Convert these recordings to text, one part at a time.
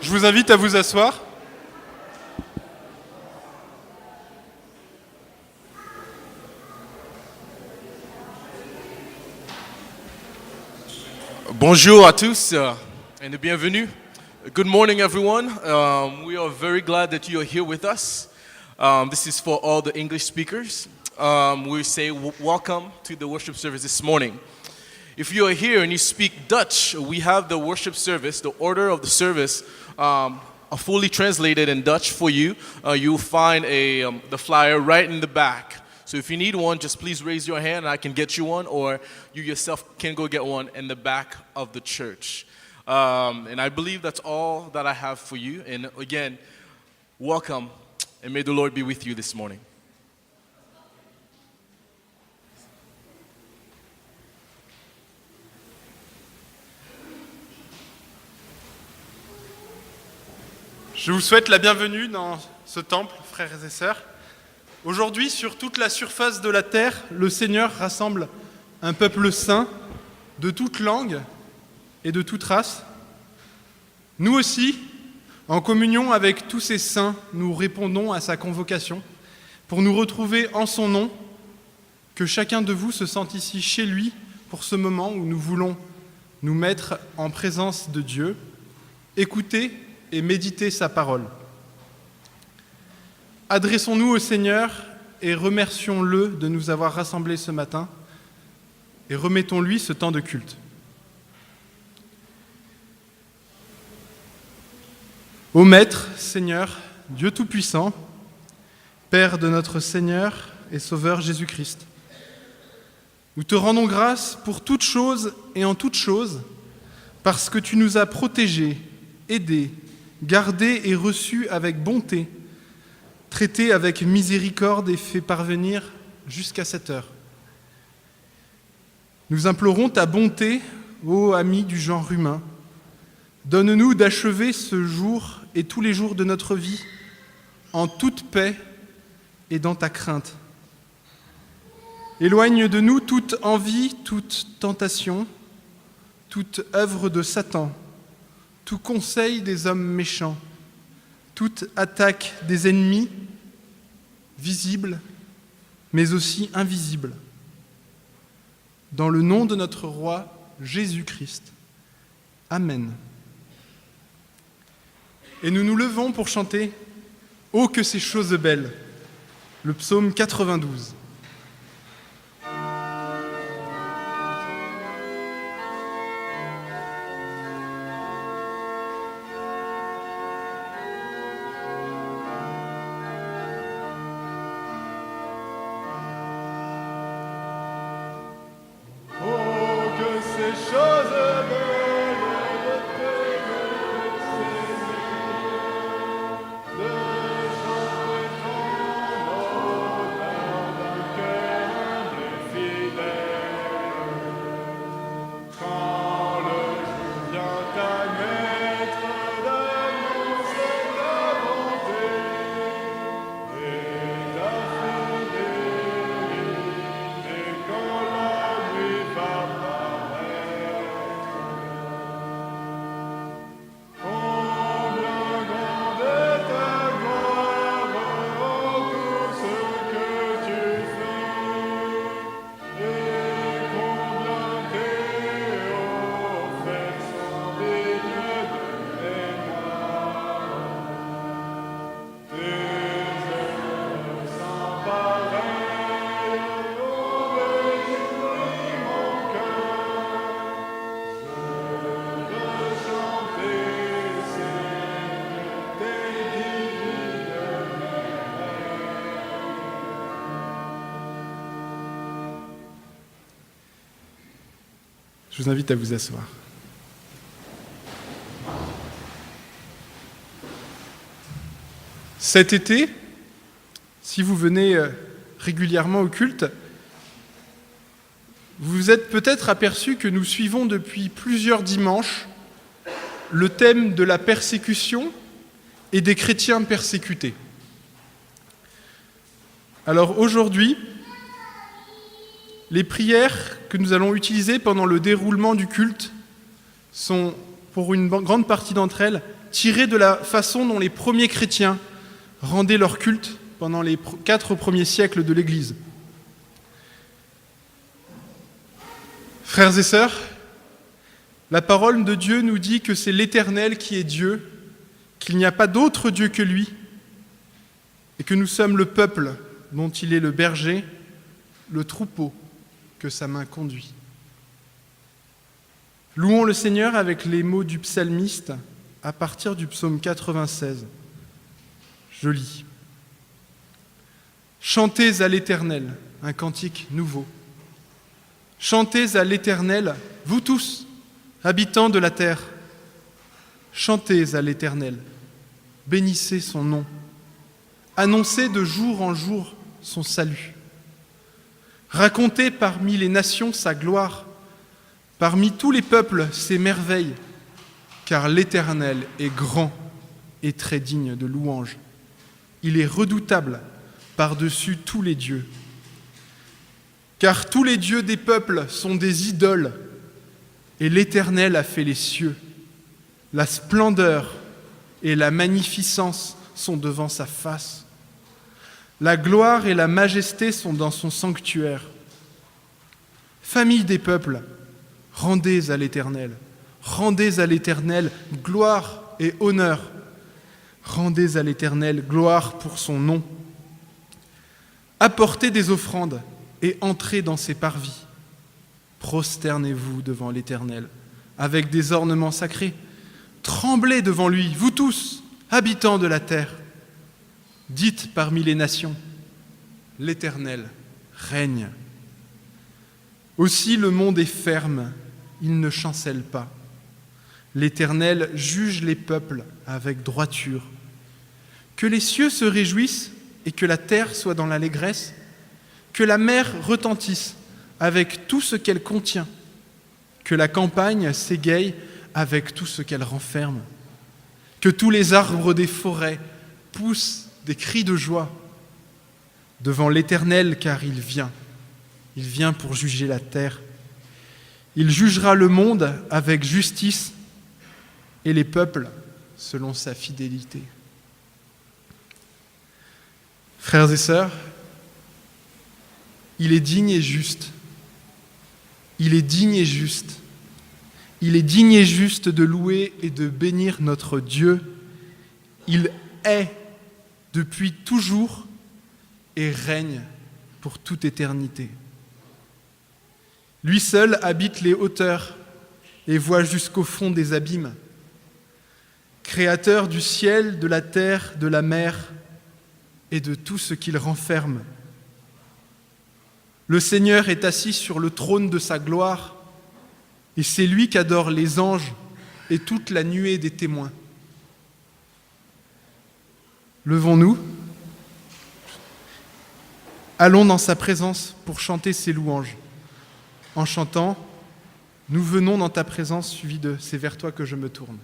Je vous invite à vous asseoir. Bonjour à tous and bienvenue. Good morning, everyone. We are very glad that you are here with us. This is for all the English speakers. We say welcome to the worship service this morning. If you are here and you speak Dutch, we have the worship service, the order of the service, fully translated in Dutch for you. You'll find the flyer right in the back. So if you need one, just please raise your hand and I can get you one, or you yourself can go get one in the back of the church. And I believe that's all that I have for you. And again, welcome, and may the Lord be with you this morning. Je vous souhaite la bienvenue dans ce temple, frères et sœurs. Aujourd'hui, sur toute la surface de la terre, le Seigneur rassemble un peuple saint de toute langue et de toute race. Nous aussi, en communion avec tous ces saints, nous répondons à sa convocation pour nous retrouver en son nom, que chacun de vous se sente ici chez lui pour ce moment où nous voulons nous mettre en présence de Dieu, écouter et méditer sa parole. Adressons-nous au Seigneur et remercions-le de nous avoir rassemblés ce matin et remettons-lui ce temps de culte. Ô Maître, Seigneur, Dieu Tout-Puissant, Père de notre Seigneur et Sauveur Jésus-Christ, nous te rendons grâce pour toutes choses et en toutes choses, parce que tu nous as protégés, aidés, gardés et reçus avec bonté, traités avec miséricorde et fait parvenir jusqu'à cette heure. Nous implorons ta bonté, ô ami du genre humain. Donne-nous d'achever ce jour et tous les jours de notre vie en toute paix et dans ta crainte. Éloigne de nous toute envie, toute tentation, toute œuvre de Satan, tout conseil des hommes méchants, toute attaque des ennemis, visibles, mais aussi invisibles. Dans le nom de notre roi Jésus-Christ. Amen. Et nous nous levons pour chanter « Oh que ces choses belles » le psaume 92. Je vous invite à vous asseoir. Cet été, si vous venez régulièrement au culte, vous vous êtes peut-être aperçu que nous suivons depuis plusieurs dimanches le thème de la persécution et des chrétiens persécutés. Alors aujourd'hui, les prières que nous allons utiliser pendant le déroulement du culte sont pour une grande partie d'entre elles, tirées de la façon dont les premiers chrétiens rendaient leur culte pendant les 4 premiers siècles de l'Église. Frères et sœurs, la parole de Dieu nous dit que c'est l'Éternel qui est Dieu, qu'il n'y a pas d'autre Dieu que lui, et que nous sommes le peuple dont il est le berger, le troupeau que sa main conduit. Louons le Seigneur avec les mots du psalmiste à partir du psaume 96. Je lis. Chantez à l'Éternel un cantique nouveau. Chantez à l'Éternel, vous tous, habitants de la terre. Chantez à l'Éternel, bénissez son nom. Annoncez de jour en jour son salut. Racontez parmi les nations sa gloire, parmi tous les peuples ses merveilles, car l'Éternel est grand et très digne de louange. Il est redoutable par-dessus tous les dieux. Car tous les dieux des peuples sont des idoles, et l'Éternel a fait les cieux. La splendeur et la magnificence sont devant sa face. La gloire et la majesté sont dans son sanctuaire. Famille des peuples, rendez à l'Éternel gloire et honneur. Rendez à l'Éternel gloire pour son nom. Apportez des offrandes et entrez dans ses parvis. Prosternez-vous devant l'Éternel avec des ornements sacrés. Tremblez devant lui, vous tous, habitants de la terre. Dites parmi les nations, l'Éternel règne. Aussi le monde est ferme, il ne chancelle pas. L'Éternel juge les peuples avec droiture. Que les cieux se réjouissent et que la terre soit dans l'allégresse, que la mer retentisse avec tout ce qu'elle contient, que la campagne s'égaye avec tout ce qu'elle renferme, que tous les arbres des forêts poussent des cris de joie devant l'Éternel, car il vient pour juger la terre. Il jugera le monde avec justice et les peuples selon sa fidélité. Frères et sœurs, il est digne et juste. Il est digne et juste. Il est digne et juste de louer et de bénir notre Dieu. Il est depuis toujours et règne pour toute éternité. Lui seul habite les hauteurs et voit jusqu'au fond des abîmes. Créateur du ciel, de la terre, de la mer et de tout ce qu'il renferme. Le Seigneur est assis sur le trône de sa gloire et c'est lui qu'adorent les anges et toute la nuée des témoins. Levons-nous, allons dans sa présence pour chanter ses louanges. En chantant, nous venons dans ta présence, suivi de c'est vers toi que je me tourne.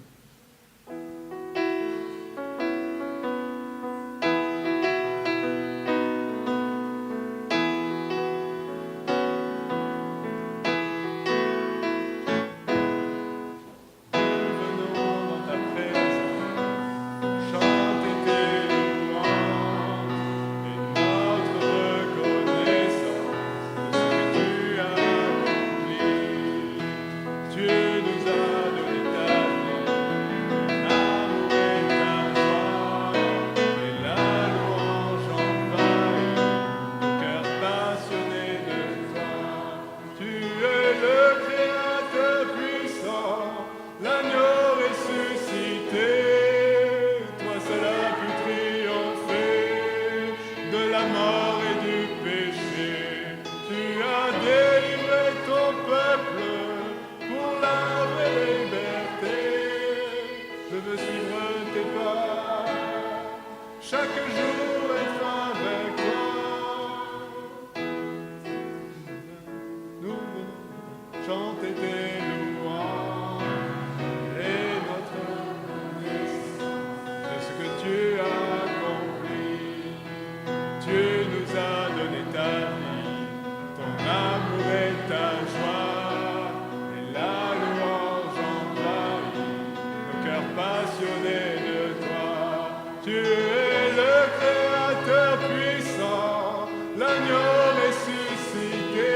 passionné de toi. Tu es le Créateur puissant, l'agneau ressuscité.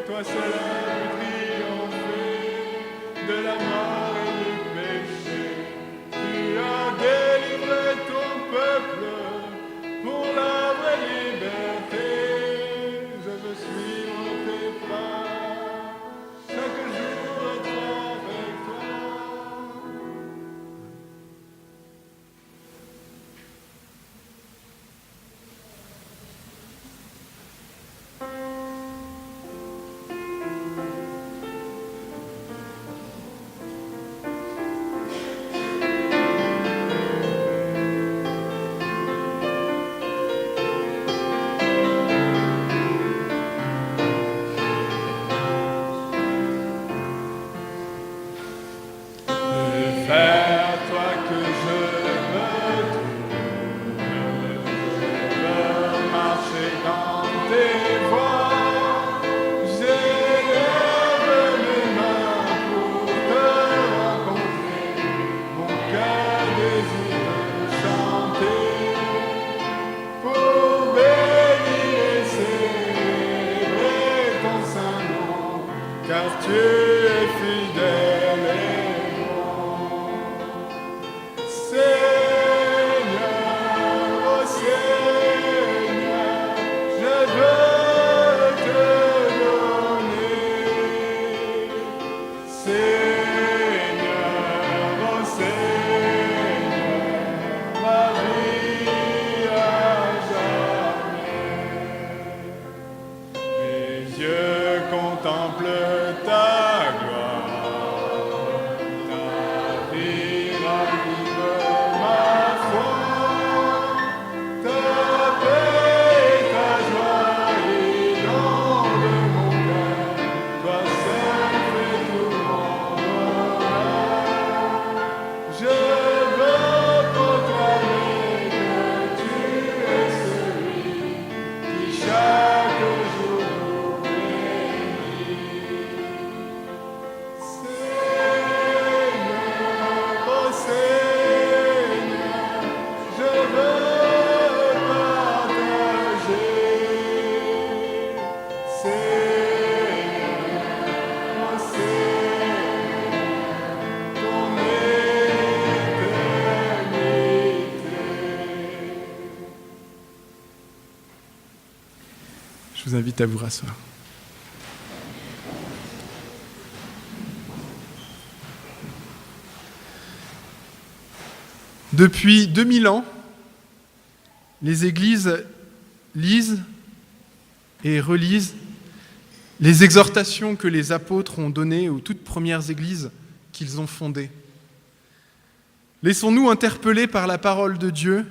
Toi seul as triomphé de la mort et du péché. Tu as délivré ton peuple pour la vraie liberté. Je veux suivre tes pas, chaque jour être avec toi. Vers toi que je veux marcher dans tes voies. J'élève mes mains pour te rencontrer. Mon cœur désire chanter pour bénir et célébrer ton saint nom, car tu es fidèle et Seigneur, oh Seigneur, je veux te donner. Seigneur, oh Seigneur, ma vie à jamais. Mes yeux contemplent ta gloire, ta vie ravive ma foi, ta paix et ta joie inondent mon cœur, toi seul fais tout mon bonheur. Je veux proclamer que tu es celui qui chaque jour nous bénit. Seigneur, oh Seigneur, je veux partager. Seigneur, oh Seigneur, ton éternité. Je vous invite à vous rasseoir. Depuis 2000 ans, les églises lisent et relisent les exhortations que les apôtres ont données aux toutes premières églises qu'ils ont fondées. Laissons-nous interpeller par la parole de Dieu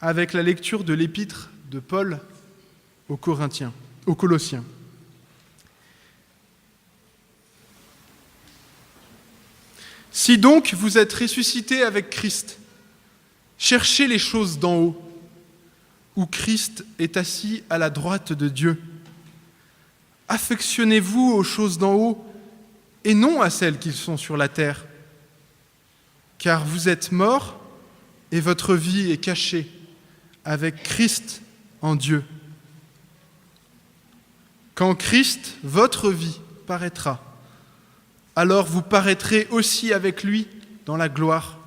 avec la lecture de l'épître de Paul aux Colossiens. Si donc vous êtes ressuscités avec Christ, cherchez les choses d'en haut, où Christ est assis à la droite de Dieu. Affectionnez-vous aux choses d'en haut et non à celles qui sont sur la terre, car vous êtes morts et votre vie est cachée avec Christ en Dieu. Quand Christ, votre vie, paraîtra, alors vous paraîtrez aussi avec lui dans la gloire.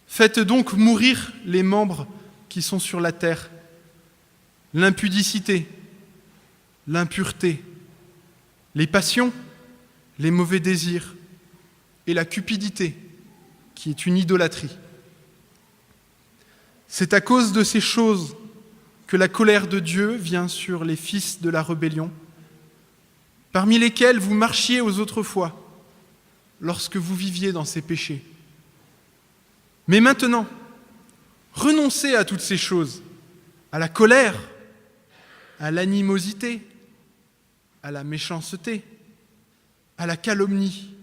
Faites donc mourir les membres qui sont sur la terre, l'impudicité, l'impureté, les passions, les mauvais désirs et la cupidité, qui est une idolâtrie. C'est à cause de ces choses que la colère de Dieu vient sur les fils de la rébellion, parmi lesquels vous marchiez aux autres fois, lorsque vous viviez dans ces péchés. Mais maintenant, renoncez à toutes ces choses, à la colère, à l'animosité, à la méchanceté, à la calomnie,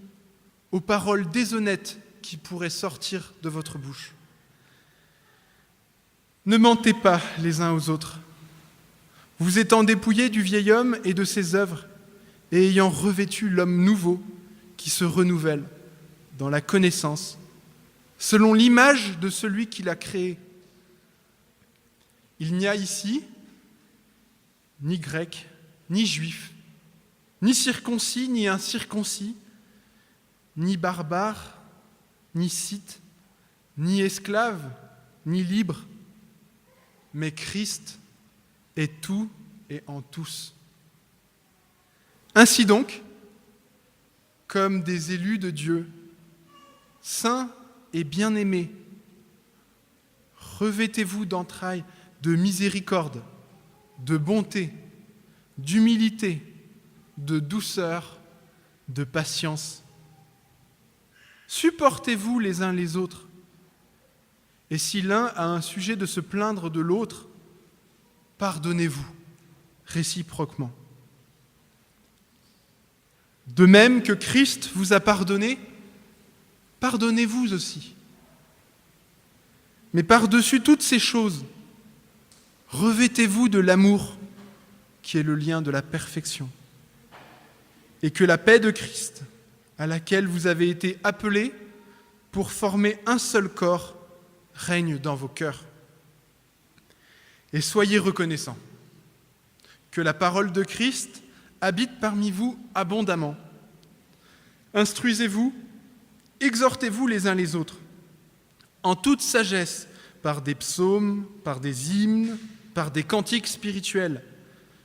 aux paroles déshonnêtes qui pourraient sortir de votre bouche. Ne mentez pas les uns aux autres, vous étant dépouillés du vieil homme et de ses œuvres, et ayant revêtu l'homme nouveau qui se renouvelle dans la connaissance, selon l'image de celui qui l'a créé. Il n'y a ici ni grec, ni juif, ni circoncis, ni incirconcis, ni barbare, ni scythe, ni esclave, ni libre, mais Christ est tout et en tous. Ainsi donc, comme des élus de Dieu, saints et bien-aimés, revêtez-vous d'entrailles de miséricorde, de bonté, d'humilité, de douceur, de patience. Supportez-vous les uns les autres. Et si l'un a un sujet de se plaindre de l'autre, pardonnez-vous réciproquement. De même que Christ vous a pardonné, pardonnez-vous aussi. Mais par-dessus toutes ces choses, revêtez-vous de l'amour qui est le lien de la perfection. Et que la paix de Christ, à laquelle vous avez été appelés pour former un seul corps, règne dans vos cœurs. Et soyez reconnaissants que la parole de Christ habite parmi vous abondamment. Instruisez-vous, exhortez-vous les uns les autres, en toute sagesse, par des psaumes, par des hymnes, par des cantiques spirituels,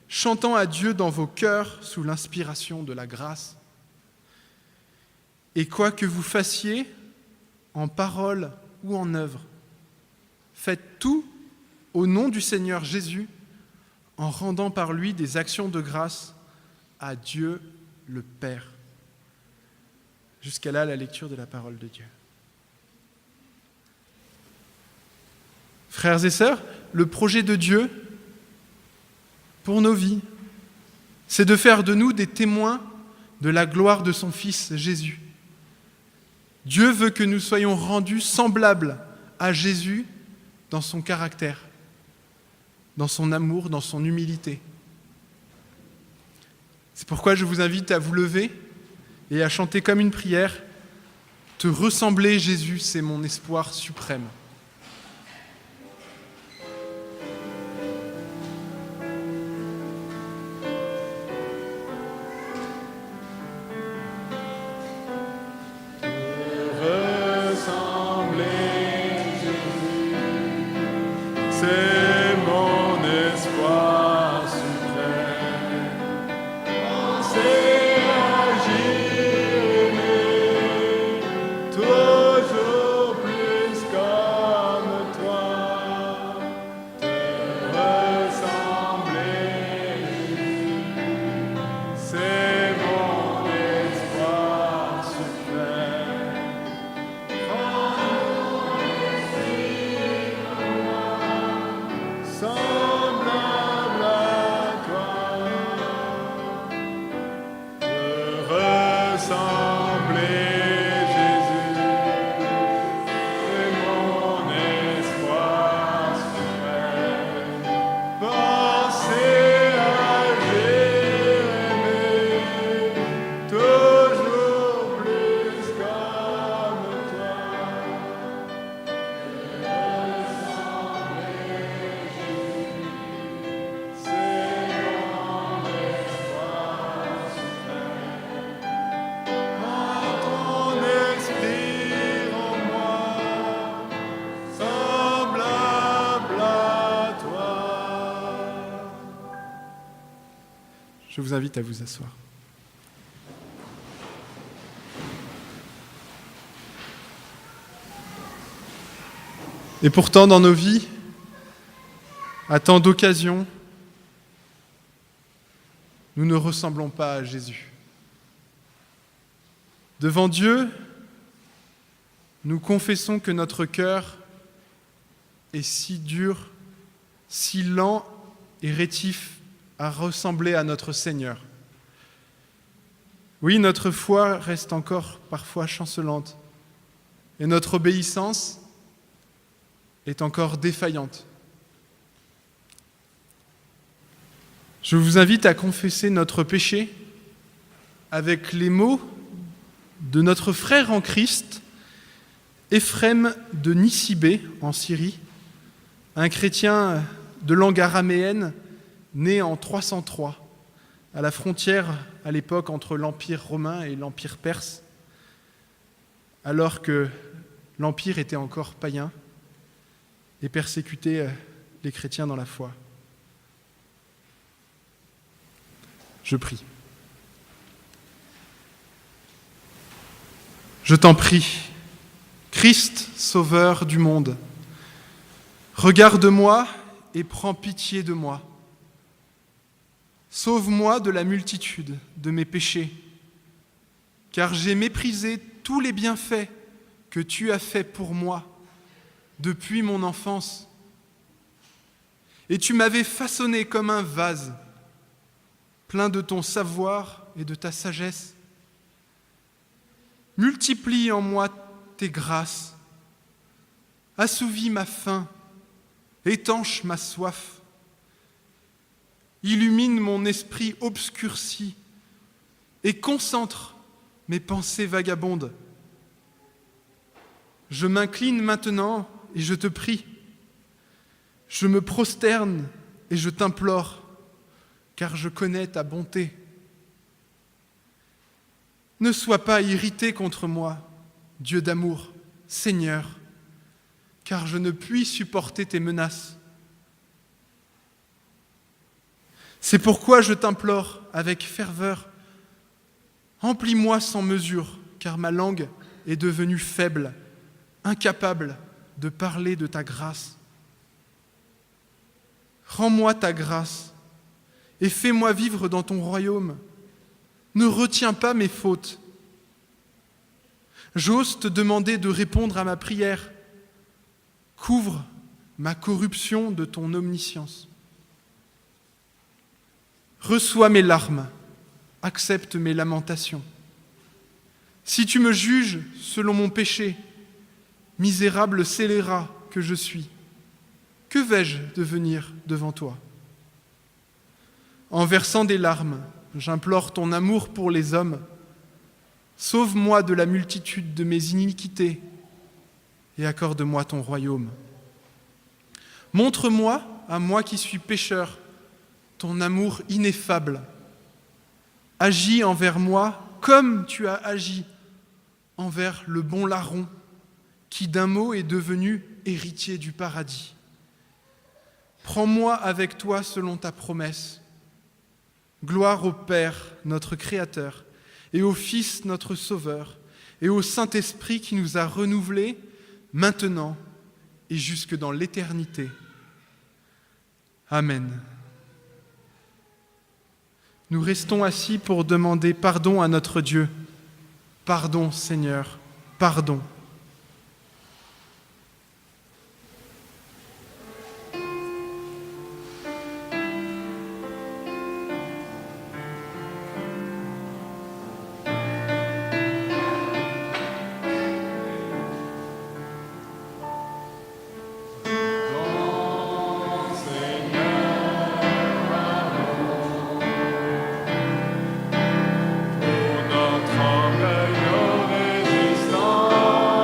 chantant à Dieu dans vos cœurs sous l'inspiration de la grâce. Et quoi que vous fassiez, en parole ou en œuvre, faites tout au nom du Seigneur Jésus, en rendant par lui des actions de grâce à Dieu le Père. Jusqu'à là, la lecture de la parole de Dieu. Frères et sœurs, le projet de Dieu pour nos vies, c'est de faire de nous des témoins de la gloire de son Fils Jésus. Dieu veut que nous soyons rendus semblables à Jésus dans son caractère, dans son amour, dans son humilité. C'est pourquoi je vous invite à vous lever et à chanter comme une prière « Te ressembler, Jésus, c'est mon espoir suprême ». C'est mon espoir suprême. C'est agir, aimer, toujours plus comme toi. Te ressembler, c'est mon espoir suprême. Semblable à toi, te ressembler, Jésus, c'est mon espoir suprême. Penser, agir, aimer, toujours plus comme toi. Ton esprit en moi, semblable à toi. Je vous invite à vous asseoir. Et pourtant, dans nos vies, à tant d'occasions, nous ne ressemblons pas à Jésus. Devant Dieu, nous confessons que notre cœur est si dur, si lent et rétif à ressembler à notre Seigneur. Oui, notre foi reste encore parfois chancelante et notre obéissance est encore défaillante. Je vous invite à confesser notre péché avec les mots de notre frère en Christ, Éphrem de Nisibé, en Syrie, un chrétien de langue araméenne né en 303, à la frontière à l'époque entre l'Empire romain et l'Empire perse, alors que l'Empire était encore païen et persécutait les chrétiens dans la foi. Je prie. Je t'en prie, Christ, Sauveur du monde, regarde-moi et prends pitié de moi. Sauve-moi de la multitude de mes péchés, car j'ai méprisé tous les bienfaits que tu as faits pour moi depuis mon enfance. Et tu m'avais façonné comme un vase, plein de ton savoir et de ta sagesse. Multiplie en moi tes grâces, assouvis ma faim, étanche ma soif, illumine mon esprit obscurci et concentre mes pensées vagabondes. Je m'incline maintenant et je te prie, je me prosterne et je t'implore, car je connais ta bonté. Ne sois pas irrité contre moi, Dieu d'amour, Seigneur, car je ne puis supporter tes menaces. C'est pourquoi je t'implore avec ferveur, emplis-moi sans mesure, car ma langue est devenue faible, incapable de parler de ta grâce. Rends-moi ta grâce et fais-moi vivre dans ton royaume. Ne retiens pas mes fautes. J'ose te demander de répondre à ma prière. Couvre ma corruption de ton omniscience. Reçois mes larmes, accepte mes lamentations. Si tu me juges selon mon péché, misérable scélérat que je suis, que vais-je devenir devant toi? En versant des larmes, j'implore ton amour pour les hommes. Sauve-moi de la multitude de mes iniquités et accorde-moi ton royaume. Montre-moi, à moi qui suis pécheur, ton amour ineffable. Agis envers moi comme tu as agi envers le bon larron qui d'un mot est devenu héritier du paradis. Prends-moi avec toi selon ta promesse. Gloire au Père, notre Créateur, et au Fils, notre Sauveur, et au Saint-Esprit qui nous a renouvelés maintenant et jusque dans l'éternité. Amen. Nous restons assis pour demander pardon à notre Dieu. Pardon, Seigneur, pardon. Notre orgueil de résistance.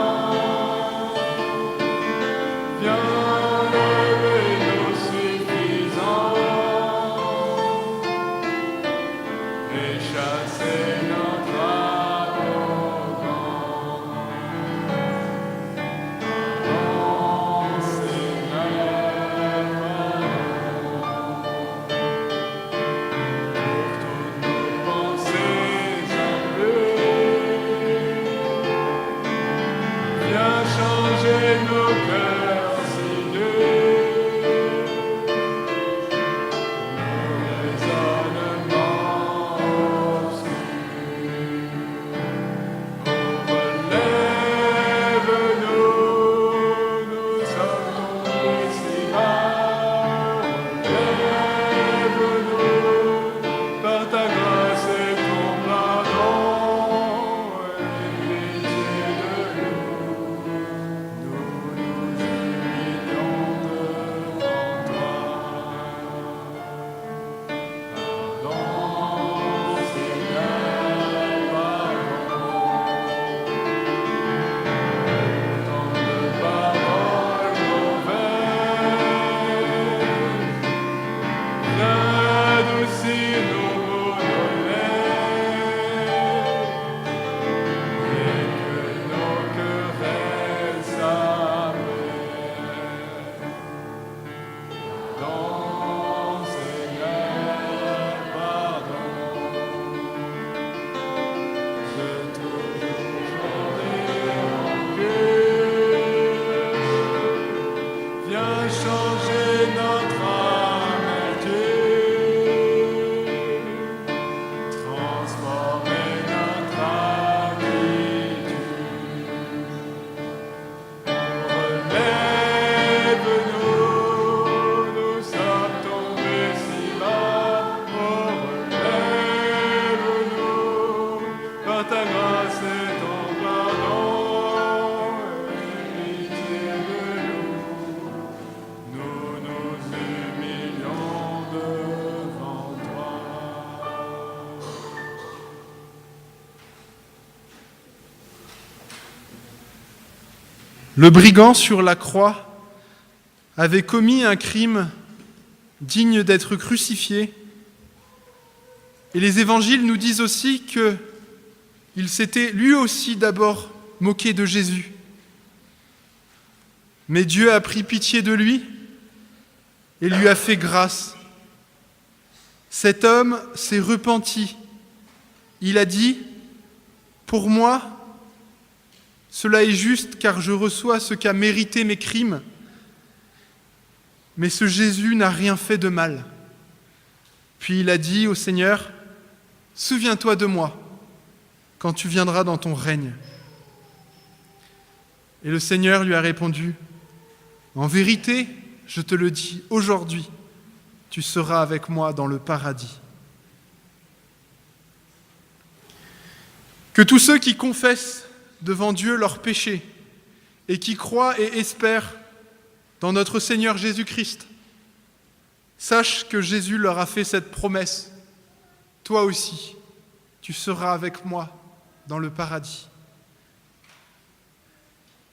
Le brigand sur la croix avait commis un crime digne d'être crucifié. Et les évangiles nous disent aussi qu'il s'était lui aussi d'abord moqué de Jésus. Mais Dieu a pris pitié de lui et lui a fait grâce. Cet homme s'est repenti. Il a dit « Pour moi, cela est juste car je reçois ce qu'a mérité mes crimes. Mais ce Jésus n'a rien fait de mal. » Puis il a dit au Seigneur « Souviens-toi de moi quand tu viendras dans ton règne. » Et le Seigneur lui a répondu « En vérité, je te le dis, aujourd'hui, tu seras avec moi dans le paradis. » Que tous ceux qui confessent devant Dieu leurs péchés et qui croient et espèrent dans notre Seigneur Jésus-Christ sachent que Jésus leur a fait cette promesse. Toi aussi, tu seras avec moi dans le paradis.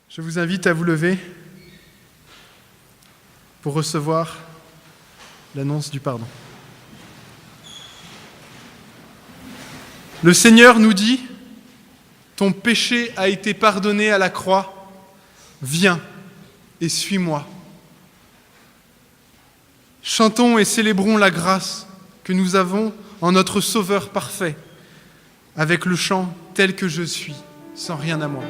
Je vous invite à vous lever pour recevoir l'annonce du pardon. Le Seigneur nous dit « Ton péché a été pardonné à la croix, viens et suis-moi. » Chantons et célébrons la grâce que nous avons en notre Sauveur parfait, avec le chant « Tel que je suis, sans rien à moi ».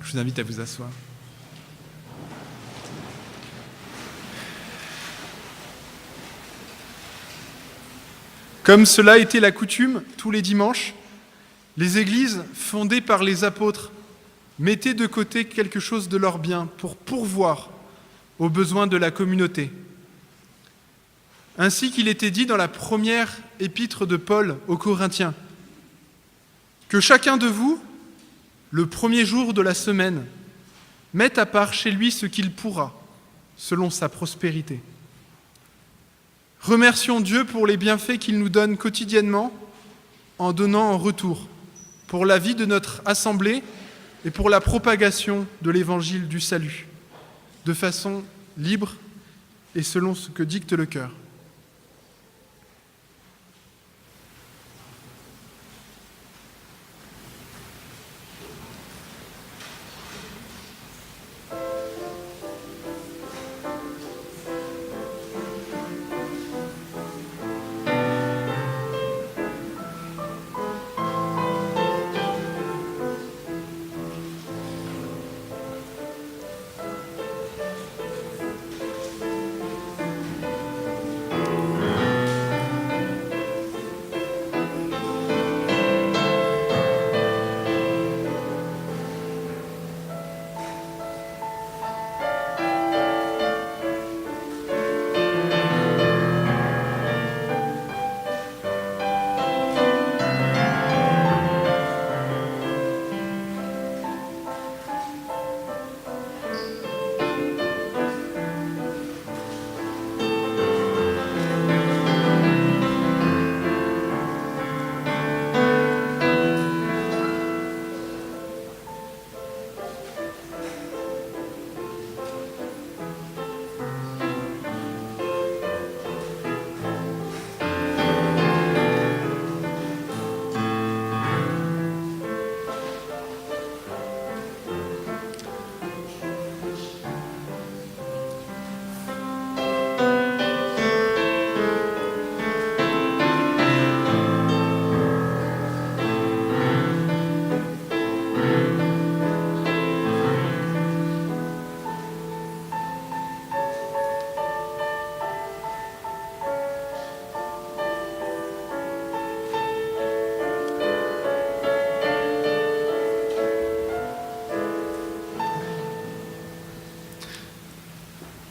Je vous invite à vous asseoir. Comme cela était la coutume, tous les dimanches, les églises fondées par les apôtres mettaient de côté quelque chose de leur bien pour pourvoir aux besoins de la communauté. Ainsi qu'il était dit dans la première épître de Paul aux Corinthiens, que chacun de vous, le premier jour de la semaine, mette à part chez lui ce qu'il pourra, selon sa prospérité. Remercions Dieu pour les bienfaits qu'il nous donne quotidiennement en donnant en retour pour la vie de notre assemblée et pour la propagation de l'évangile du salut, de façon libre et selon ce que dicte le cœur.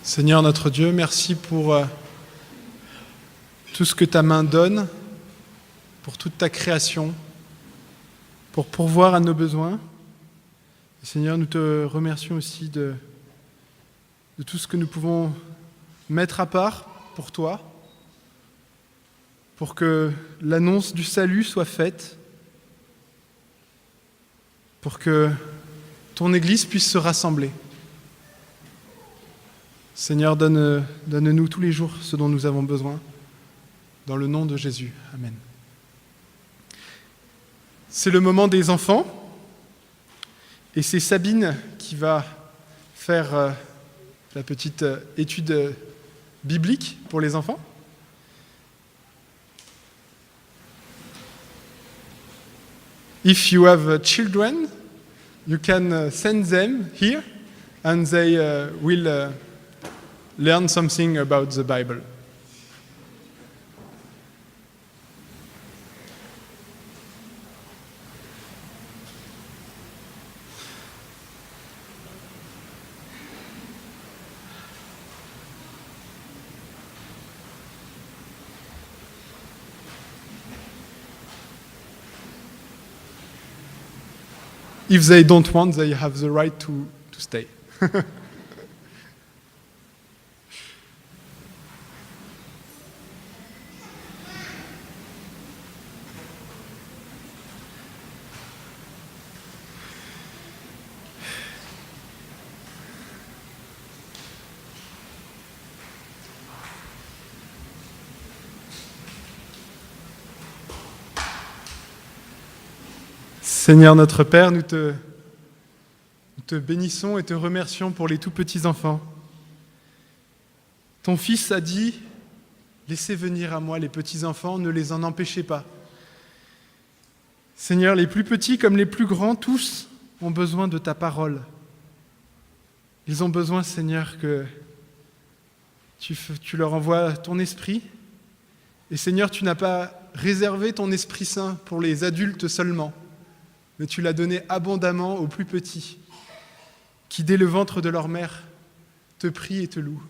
Seigneur notre Dieu, merci pour tout ce que ta main donne, pour toute ta création, pour pourvoir à nos besoins. Et Seigneur, nous te remercions aussi de tout ce que nous pouvons mettre à part pour toi, pour que l'annonce du salut soit faite, pour que ton Église puisse se rassembler. Seigneur, donne-nous tous les jours ce dont nous avons besoin, dans le nom de Jésus. Amen. C'est le moment des enfants, et c'est Sabine qui va faire la petite étude biblique pour les enfants. If you have children, you can send them here, and they will learn something about the Bible. If they don't want, they have the right to stay. Seigneur notre Père, nous te bénissons et te remercions pour les tout petits enfants. Ton Fils a dit, laissez venir à moi les petits enfants, ne les en empêchez pas. Seigneur, les plus petits comme les plus grands, tous ont besoin de ta parole. Ils ont besoin, Seigneur, que tu leur envoies ton esprit. Et Seigneur, tu n'as pas réservé ton Esprit Saint pour les adultes seulement, mais tu l'as donné abondamment aux plus petits, qui dès le ventre de leur mère te prient et te louent.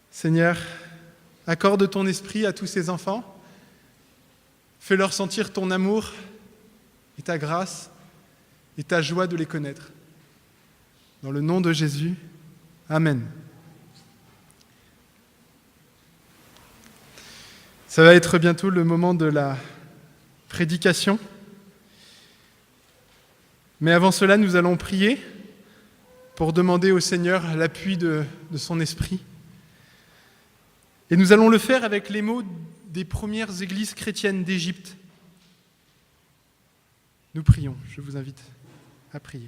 Seigneur, accorde ton esprit à tous ces enfants, fais-leur sentir ton amour et ta grâce et ta joie de les connaître. Dans le nom de Jésus, Amen. Ça va être bientôt le moment de la prédication. Mais avant cela, nous allons prier pour demander au Seigneur l'appui de son esprit. Et nous allons le faire avec les mots des premières églises chrétiennes d'Égypte. Nous prions, je vous invite à prier.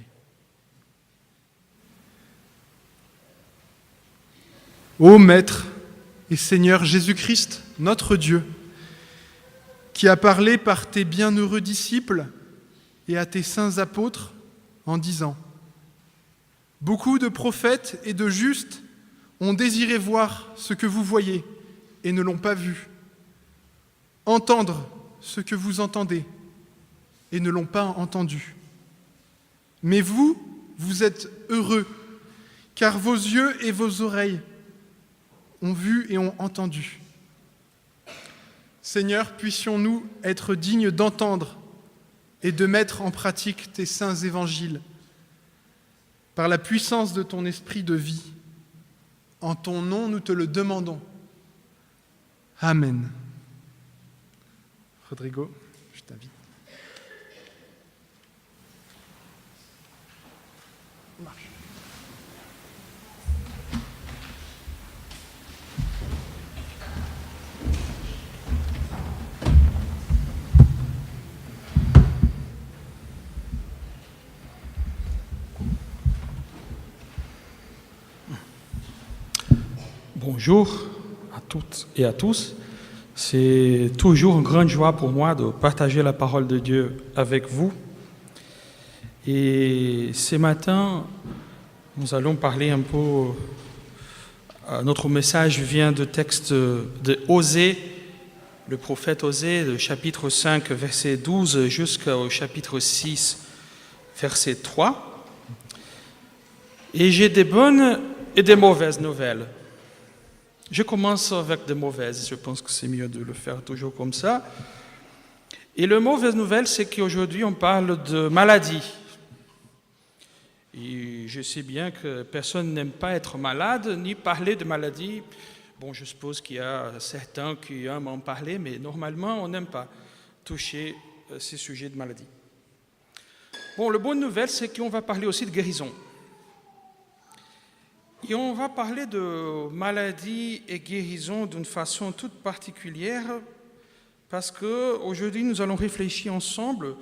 Ô Maître et Seigneur Jésus-Christ, notre Dieu, qui a parlé par tes bienheureux disciples et à tes saints apôtres en disant « Beaucoup de prophètes et de justes ont désiré voir ce que vous voyez et ne l'ont pas vu, entendre ce que vous entendez et ne l'ont pas entendu. Mais vous, vous êtes heureux, car vos yeux et vos oreilles ont vu et ont entendu. Seigneur, puissions-nous être dignes d'entendre et de mettre en pratique tes saints évangiles par la puissance de ton esprit de vie. En ton nom, nous te le demandons. Amen. Rodrigo, je t'invite. Marche. Bonjour à toutes et à tous. C'est toujours une grande joie pour moi de partager la parole de Dieu avec vous. Et ce matin, nous allons parler un peu. Notre message vient du texte de Osée, le prophète Osée, le chapitre 5, verset 12 jusqu'au chapitre 6, verset 3. Et j'ai des bonnes et des mauvaises nouvelles. Je commence avec des mauvaises, je pense que c'est mieux de le faire toujours comme ça. Et la mauvaise nouvelle, c'est qu'aujourd'hui, on parle de maladie. Et je sais bien que personne n'aime pas être malade, ni parler de maladie. Bon, je suppose qu'il y a certains qui aiment en parler, mais normalement, on n'aime pas toucher ces sujets de maladie. Bon, la bonne nouvelle, c'est qu'on va parler aussi de guérison. Et on va parler de maladie et guérison d'une façon toute particulière parce qu'aujourd'hui, nous allons réfléchir ensemble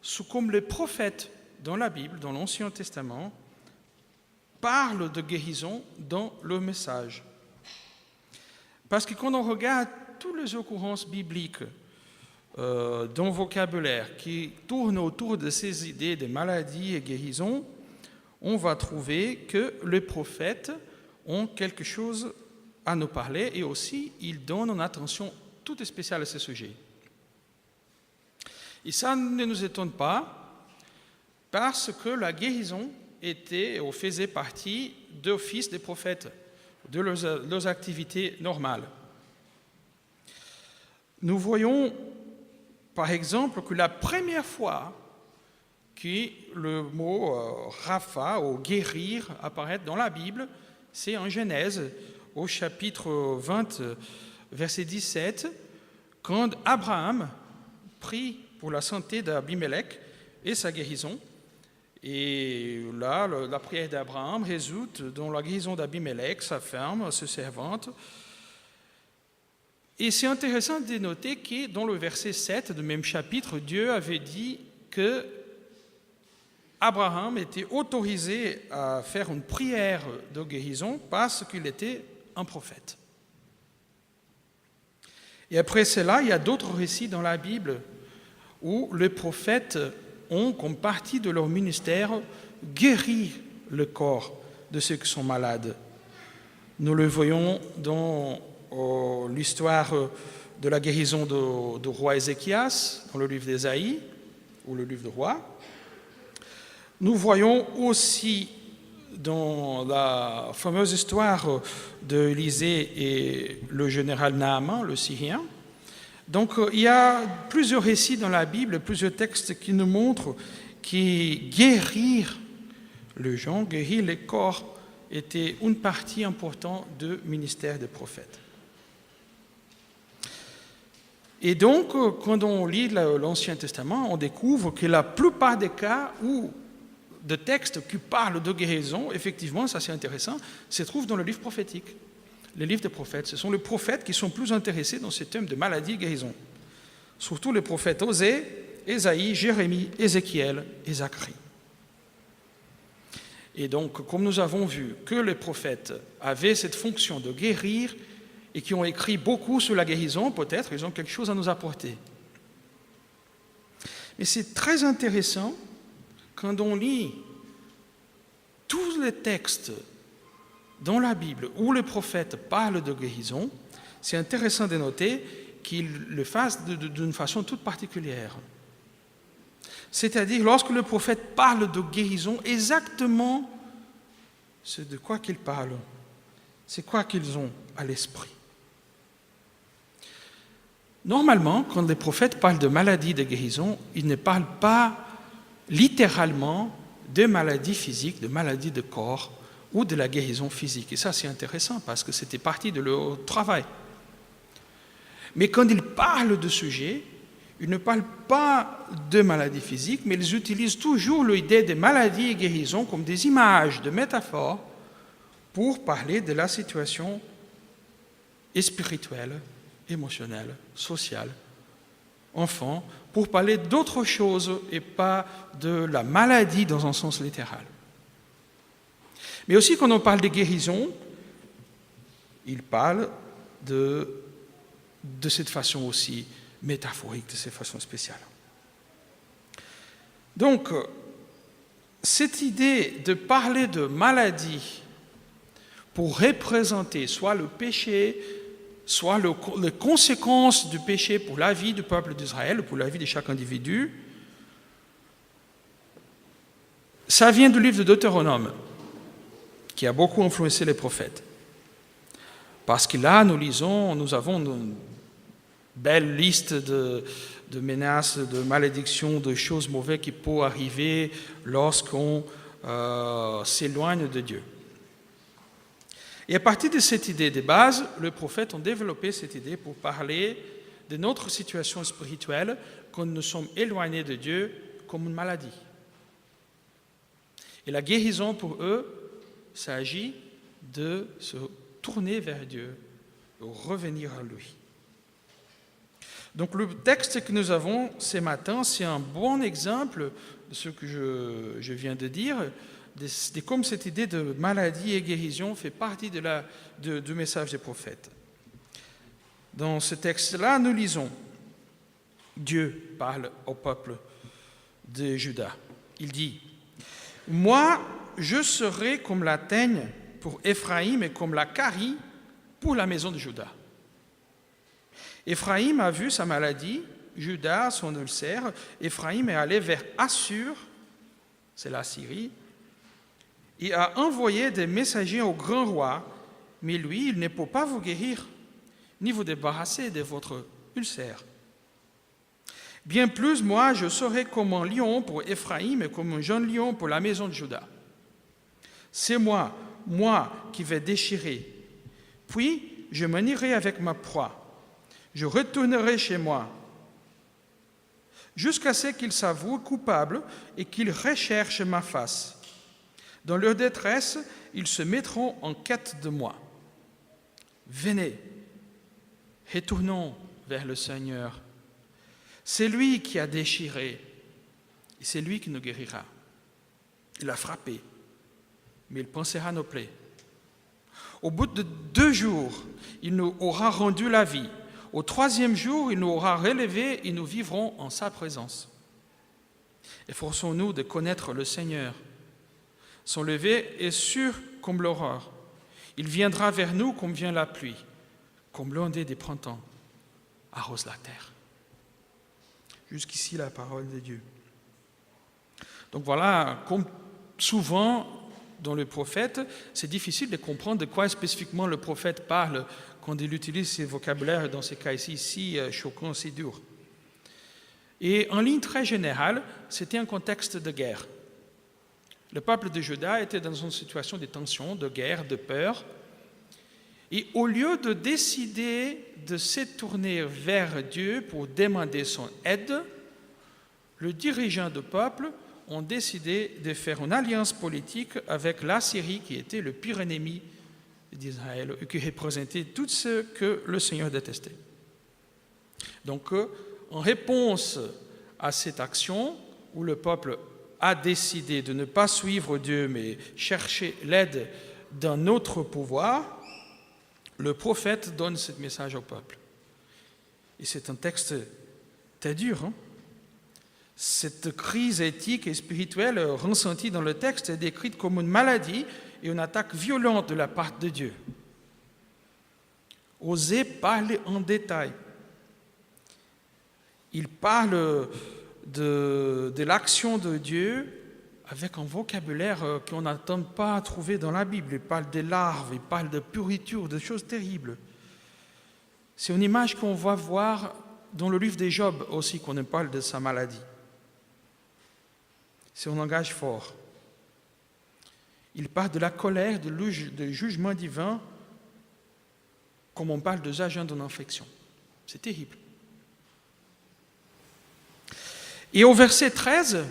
sur comme les prophètes dans la Bible, dans l'Ancien Testament, parlent de guérison dans le message. Parce que quand on regarde toutes les occurrences bibliques dans le vocabulaire qui tournent autour de ces idées de maladie et guérison, on va trouver que les prophètes ont quelque chose à nous parler et aussi ils donnent une attention toute spéciale à ce sujet. Et ça ne nous étonne pas parce que la guérison était ou faisait partie d'office des prophètes, de leurs activités normales. Nous voyons par exemple que la première fois que le mot rapha ou guérir apparaît dans la Bible, c'est en Genèse, au chapitre 20, verset 17, quand Abraham prie pour la santé d'Abimelech et sa guérison. Et là, la prière d'Abraham résulte dans la guérison d'Abimelech, sa femme, sa servante. Et c'est intéressant de noter que dans le verset 7 du même chapitre, Dieu avait dit que Abraham était autorisé à faire une prière de guérison parce qu'il était un prophète. Et après cela, il y a d'autres récits dans la Bible où les prophètes ont, comme partie de leur ministère, guéri le corps de ceux qui sont malades. Nous le voyons dans l'histoire de la guérison du roi Ézéchias, dans le livre d'Ésaïe, ou le livre de Rois. Nous voyons aussi dans la fameuse histoire d'Élisée et le général Naaman, le Syrien. Donc il y a plusieurs récits dans la Bible, plusieurs textes qui nous montrent que guérir les gens, guérir les corps, était une partie importante du ministère des prophètes. Et donc, quand on lit l'Ancien Testament, on découvre que la plupart des cas où de textes qui parlent de guérison, effectivement, ça c'est intéressant, se trouvent dans le livre prophétique. Les livres des prophètes, ce sont les prophètes qui sont plus intéressés dans ces thèmes de maladie et guérison. Surtout les prophètes Osée, Ésaïe, Jérémie, Ézéchiel et Zacharie. Et donc, comme nous avons vu que les prophètes avaient cette fonction de guérir et qui ont écrit beaucoup sur la guérison, peut-être ils ont quelque chose à nous apporter. Mais c'est très intéressant quand on lit tous les textes dans la Bible où les prophètes parlent de guérison, c'est intéressant de noter qu'ils le fassent d'une façon toute particulière. C'est-à-dire, lorsque le prophète parle de guérison, exactement c'est de quoi qu'ils parlent, c'est quoi qu'ils ont à l'esprit. Normalement, quand les prophètes parlent de maladie, de guérison, ils ne parlent pas littéralement de maladies physiques, de maladies de corps ou de la guérison physique. Et ça, c'est intéressant parce que c'était partie de leur travail. Mais quand ils parlent de sujets, ils ne parlent pas de maladies physiques, mais ils utilisent toujours l'idée de maladies et guérison comme des images, de métaphores, pour parler de la situation spirituelle, émotionnelle, sociale, enfant, pour parler d'autre chose et pas de la maladie dans un sens littéral. Mais aussi, quand on parle de guérison, il parle de cette façon aussi métaphorique, de cette façon spéciale. Donc, cette idée de parler de maladie pour représenter soit le péché, soit les conséquences du péché pour la vie du peuple d'Israël, pour la vie de chaque individu, ça vient du livre de Deutéronome, qui a beaucoup influencé les prophètes. Parce que là, nous avons une belle liste de menaces, de malédictions, de choses mauvaises qui peuvent arriver lorsqu'on s'éloigne de Dieu. Et à partir de cette idée de base, les prophètes ont développé cette idée pour parler de notre situation spirituelle quand nous sommes éloignés de Dieu comme une maladie. Et la guérison pour eux, il s'agit de se tourner vers Dieu, de revenir à lui. Donc le texte que nous avons ce matin, c'est un bon exemple de ce que je viens de dire, de comme cette idée de maladie et guérison fait partie du message des prophètes. Dans ce texte-là, nous lisons, Dieu parle au peuple de Juda. Il dit, « Moi, je serai comme la teigne pour Éphraïm et comme la carie pour la maison de Juda. Éphraïm a vu sa maladie, Juda son ulcère. Éphraïm est allé vers Assur, c'est la Syrie, et a envoyé des messagers au grand roi, mais lui, il ne peut pas vous guérir, ni vous débarrasser de votre ulcère. Bien plus, moi, je serai comme un lion pour Éphraïm et comme un jeune lion pour la maison de Juda. C'est moi qui vais déchirer. Puis, je m'en irai avec ma proie. Je retournerai chez moi, jusqu'à ce qu'ils s'avouent coupables et qu'ils recherchent ma face. Dans leur détresse, ils se mettront en quête de moi. Venez, retournons vers le Seigneur. C'est lui qui a déchiré et c'est lui qui nous guérira. Il a frappé, mais il pansera nos plaies. Au bout de 2 jours, il nous aura rendu la vie. Au 3e jour, il nous aura relevés et nous vivrons en sa présence. Efforçons-nous de connaître le Seigneur. Son lever est sûr comme l'aurore. Il viendra vers nous comme vient la pluie, comme l'ondée des printemps arrose la terre. Jusqu'ici la parole de Dieu. Donc voilà, comme souvent dans le prophète, c'est difficile de comprendre de quoi spécifiquement le prophète parle quand il utilise ces vocabulaires dans ces cas-ci si choquants, si durs. Et en ligne très générale, c'était un contexte de guerre. Le peuple de Juda était dans une situation de tension, de guerre, de peur. Et au lieu de décider de se tourner vers Dieu pour demander son aide, le dirigeant du peuple ont décidé de faire une alliance politique avec l'Assyrie, qui était le pire ennemi d'Israël et qui représentait tout ce que le Seigneur détestait. Donc, en réponse à cette action, où le peuple a décidé de ne pas suivre Dieu, mais chercher l'aide d'un autre pouvoir, le prophète donne ce message au peuple. Et c'est un texte très dur. Cette crise éthique et spirituelle ressentie dans le texte est décrite comme une maladie et une attaque violente de la part de Dieu. Osez parler en détail. Il parle de l'action de Dieu avec un vocabulaire qu'on n'attend pas à trouver dans la Bible. Il parle des larves, il parle de pourriture, de choses terribles. C'est une image qu'on va voir dans le livre de Job aussi, qu'on parle de sa maladie. C'est un langage fort. Il parle de la colère, du jugement divin, comme on parle des agents d'une infection. C'est terrible. Et au verset 13,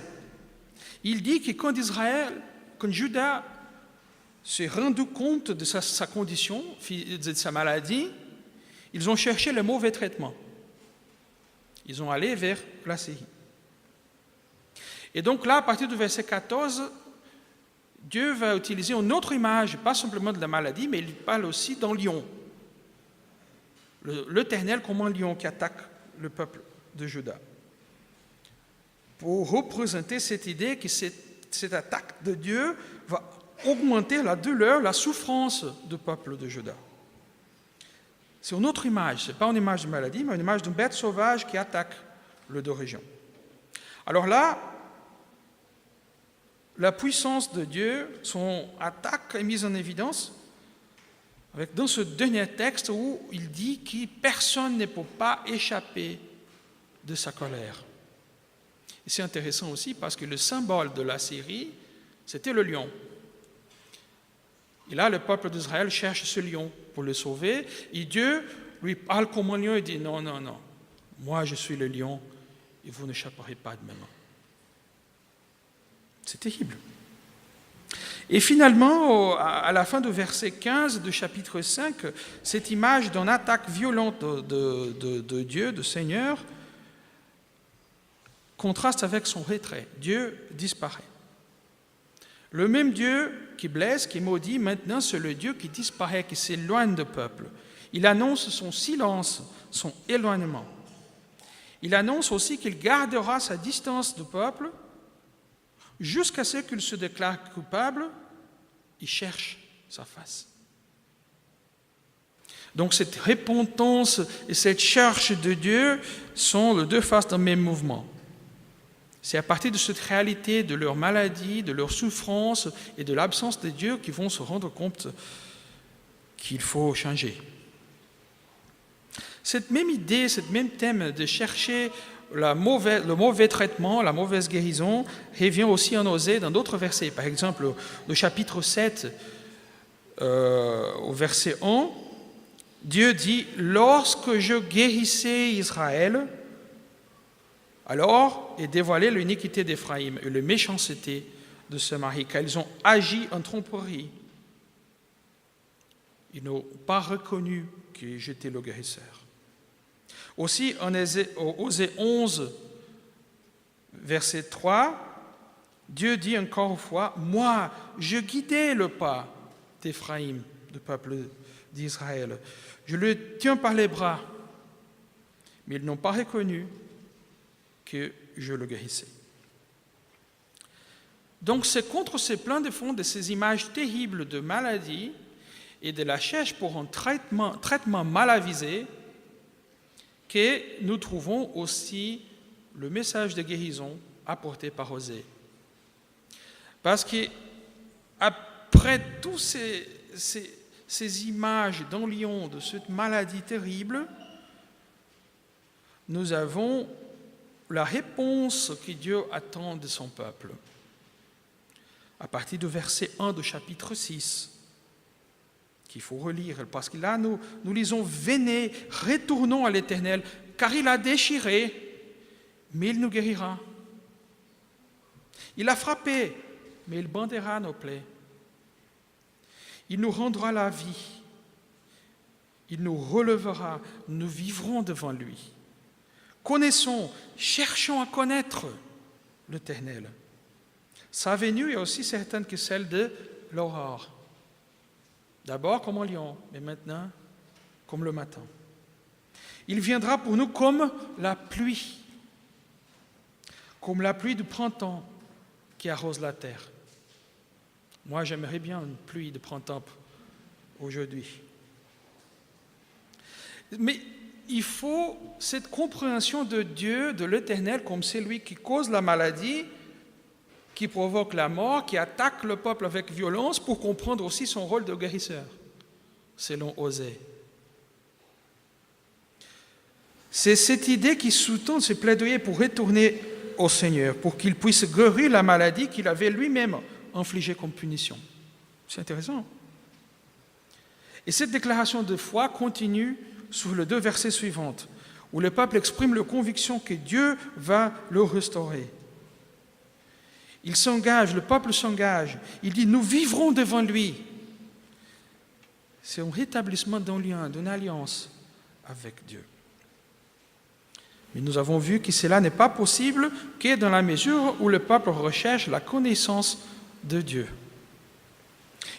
il dit que quand Juda s'est rendu compte de sa condition, de sa maladie, ils ont cherché le mauvais traitement. Ils ont allé vers la Syrie. Et donc là, à partir du verset 14, Dieu va utiliser une autre image, pas simplement de la maladie, mais il parle aussi d'un lion. L'Éternel comme un lion qui attaque le peuple de Juda. Pour représenter cette idée que cette attaque de Dieu va augmenter la douleur, la souffrance du peuple de Juda. C'est une autre image, ce n'est pas une image de maladie, mais une image d'une bête sauvage qui attaque le deux régions. Alors là, la puissance de Dieu, son attaque est mise en évidence dans ce dernier texte où il dit que personne ne peut pas échapper de sa colère. Et c'est intéressant aussi parce que le symbole de la Syrie, c'était le lion. Et là, le peuple d'Israël cherche ce lion pour le sauver. Et Dieu lui parle comme un lion et dit, non, non, non, moi je suis le lion et vous n'échapperez pas de mes mains. C'est terrible. Et finalement, à la fin du verset 15 du chapitre 5, cette image d'une attaque violente de Dieu, de Seigneur, contraste avec son retrait. Dieu disparaît. Le même Dieu qui blesse, qui maudit, maintenant c'est le Dieu qui disparaît, qui s'éloigne du peuple. Il annonce son silence, son éloignement. Il annonce aussi qu'il gardera sa distance du peuple jusqu'à ce qu'il se déclare coupable, il cherche sa face. Donc cette repentance et cette cherche de Dieu sont les deux faces d'un même mouvement. C'est à partir de cette réalité de leur maladie, de leur souffrance et de l'absence de Dieu qu'ils vont se rendre compte qu'il faut changer. Cette même idée, ce même thème de chercher le mauvais traitement, la mauvaise guérison, revient aussi en Osée dans d'autres versets. Par exemple, le chapitre 7, au verset 1, Dieu dit « Lorsque je guérissais Israël, alors est dévoilée l'iniquité d'Éphraïm et la méchanceté de ce mari, car ils ont agi en tromperie. Ils n'ont pas reconnu que j'étais le guérisseur. » Aussi, en Osée 11, verset 3, Dieu dit encore une fois, « Moi, je guidais le pas d'Éphraïm, du peuple d'Israël. Je le tiens par les bras, mais ils n'ont pas reconnu que je le guérissais. » Donc c'est contre ces plans de fond de ces images terribles de maladie et de la cherche pour un traitement mal avisé que nous trouvons aussi le message de guérison apporté par Osée. Parce qu'après toutes ces images d'un lion, de cette maladie terrible, nous avons la réponse que Dieu attend de son peuple. à partir du verset 1 du chapitre 6, qu'il faut relire, parce que là, nous lisons « Venez, retournons à l'Éternel, car il a déchiré, mais il nous guérira. Il a frappé, mais il bandera nos plaies. Il nous rendra la vie. Il nous relèvera, nous vivrons devant lui. Connaissons, cherchons à connaître l'Éternel. Sa venue est aussi certaine que celle de l'aurore. D'abord comme un lion, mais maintenant comme le matin. Il viendra pour nous comme la pluie du printemps qui arrose la terre. Moi, j'aimerais bien une pluie de printemps aujourd'hui. Mais il faut cette compréhension de Dieu, de l'Éternel, comme c'est lui qui cause la maladie, qui provoque la mort, qui attaque le peuple avec violence, pour comprendre aussi son rôle de guérisseur, selon Osée. C'est cette idée qui sous-tend ce plaidoyer pour retourner au Seigneur, pour qu'il puisse guérir la maladie qu'il avait lui-même infligée comme punition. C'est intéressant. Et cette déclaration de foi continue sur les 2 versets suivants, où le peuple exprime la conviction que Dieu va le restaurer. Il s'engage, le peuple s'engage, il dit « Nous vivrons devant lui ». C'est un rétablissement d'un lien, d'une alliance avec Dieu. Mais nous avons vu que cela n'est pas possible que dans la mesure où le peuple recherche la connaissance de Dieu.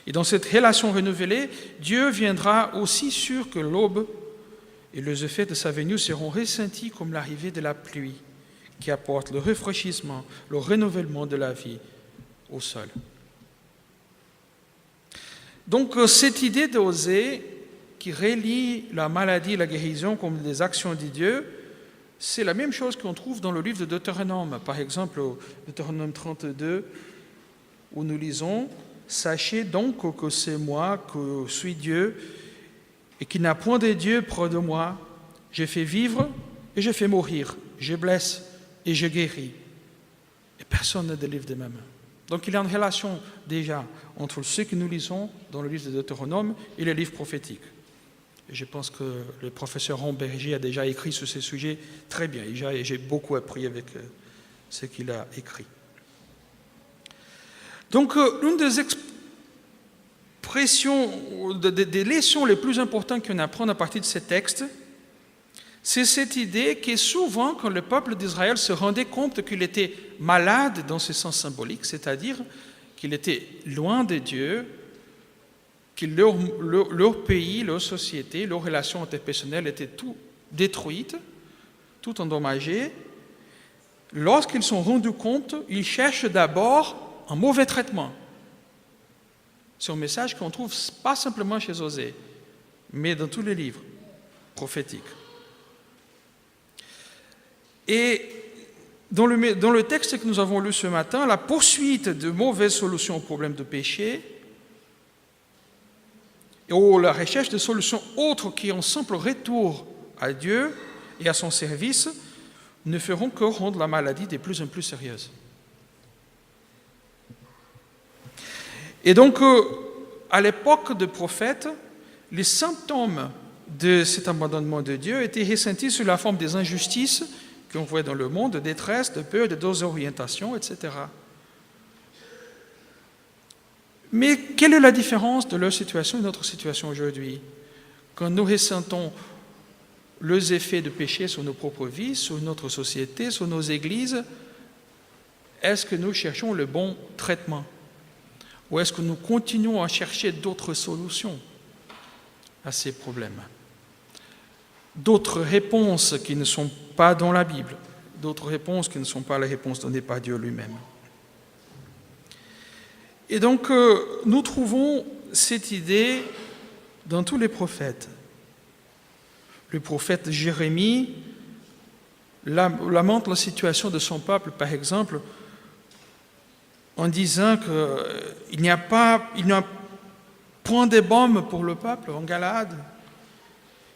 Et dans cette relation renouvelée, Dieu viendra aussi sûr que l'aube et les effets de sa venue seront ressentis comme l'arrivée de la pluie qui apporte le rafraîchissement, le renouvellement de la vie au sol. Donc cette idée d'Osée qui relie la maladie et la guérison comme des actions de Dieu, c'est la même chose qu'on trouve dans le livre de Deutéronome. Par exemple, au Deutéronome 32, où nous lisons « Sachez donc que c'est moi, que je suis Dieu, et qu'il n'y a point de Dieu près de moi. Je fais vivre et je fais mourir. Je blesse et je guéris. Et personne ne délivre de ma main. » Donc il y a une relation déjà entre ce que nous lisons dans le livre de Deutéronome et le livre prophétique. Et je pense que le professeur Romberger a déjà écrit sur ces sujets très bien. Et j'ai beaucoup appris avec ce qu'il a écrit. Donc l'une des expressions, des leçons les plus importantes qu'on apprend à partir de ces textes, c'est cette idée que souvent, quand le peuple d'Israël se rendait compte qu'il était malade dans ce sens symbolique, c'est-à-dire qu'il était loin de Dieu, que leur pays, leur société, leurs relations interpersonnelles étaient tout détruites, tout endommagées, lorsqu'ils se sont rendus compte, ils cherchent d'abord un mauvais traitement. C'est un message qu'on trouve pas simplement chez Osée, mais dans tous les livres prophétiques. Et dans le texte que nous avons lu ce matin, la poursuite de mauvaises solutions au problème de péché, ou la recherche de solutions autres qui ont simple retour à Dieu et à son service, ne feront que rendre la maladie de plus en plus sérieuse. Et donc, à l'époque des prophètes, les symptômes de cet abandonnement de Dieu étaient ressentis sous la forme des injustices qu'on voit dans le monde, de détresse, de peur, de désorientation, etc. Mais quelle est la différence de leur situation et de notre situation aujourd'hui? Quand nous ressentons les effets de péché sur nos propres vies, sur notre société, sur nos églises, est-ce que nous cherchons le bon traitement? Ou est-ce que nous continuons à chercher d'autres solutions à ces problèmes? D'autres réponses qui ne sont pas dans la Bible, d'autres réponses qui ne sont pas les réponses données par Dieu lui-même. Et donc, nous trouvons cette idée dans tous les prophètes. Le prophète Jérémie lamente la situation de son peuple, par exemple, en disant qu'il n'y a point de baume pour le peuple en Galade.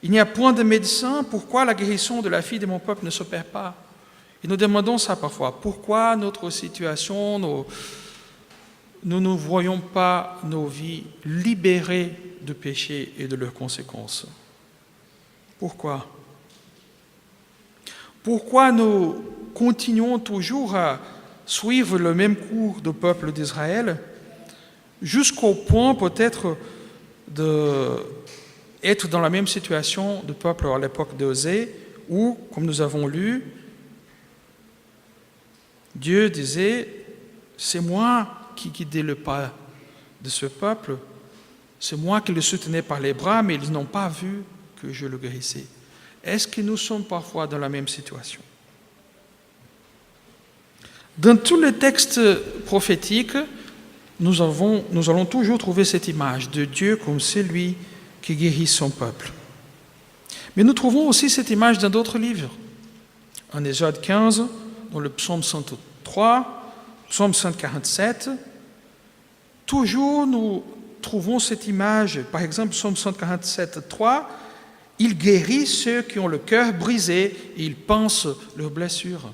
Il n'y a point de médecin. Pourquoi la guérison de la fille de mon peuple ne s'opère pas? Et nous demandons ça parfois. Pourquoi notre situation, nous ne voyons pas nos vies libérées de péché et de leurs conséquences. Pourquoi? Pourquoi nous continuons toujours à suivre le même cours du peuple d'Israël jusqu'au point peut-être d'être dans la même situation du peuple à l'époque d'Osée où, comme nous avons lu, Dieu disait « C'est moi qui guidais le pas de ce peuple, c'est moi qui le soutenais par les bras, mais ils n'ont pas vu que je le guérissais. » Est-ce que nous sommes parfois dans la même situation? Dans tous les textes prophétiques, nous allons toujours trouver cette image de Dieu comme celui qui guérit son peuple. Mais nous trouvons aussi cette image dans d'autres livres. En Exode 15, dans le psaume 103, psaume 147, toujours nous trouvons cette image. Par exemple, psaume 147, 3, il guérit ceux qui ont le cœur brisé et il pense leurs blessures.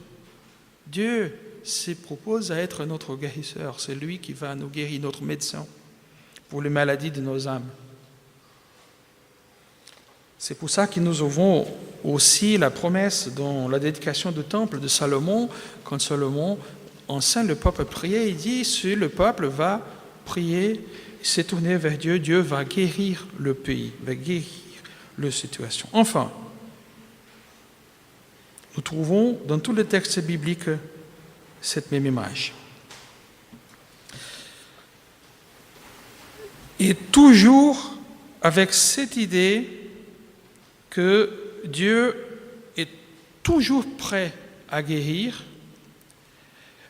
Dieu se propose à être notre guérisseur. C'est lui qui va nous guérir, notre médecin, pour les maladies de nos âmes. C'est pour ça que nous avons aussi la promesse dans la dédication du temple de Salomon, quand Salomon enseigne le peuple à prier, il dit, si le peuple va prier, s'est tourné vers Dieu, Dieu va guérir le pays, va guérir la situation. Enfin, nous trouvons dans tous les textes bibliques cette même image. Et toujours avec cette idée que Dieu est toujours prêt à guérir,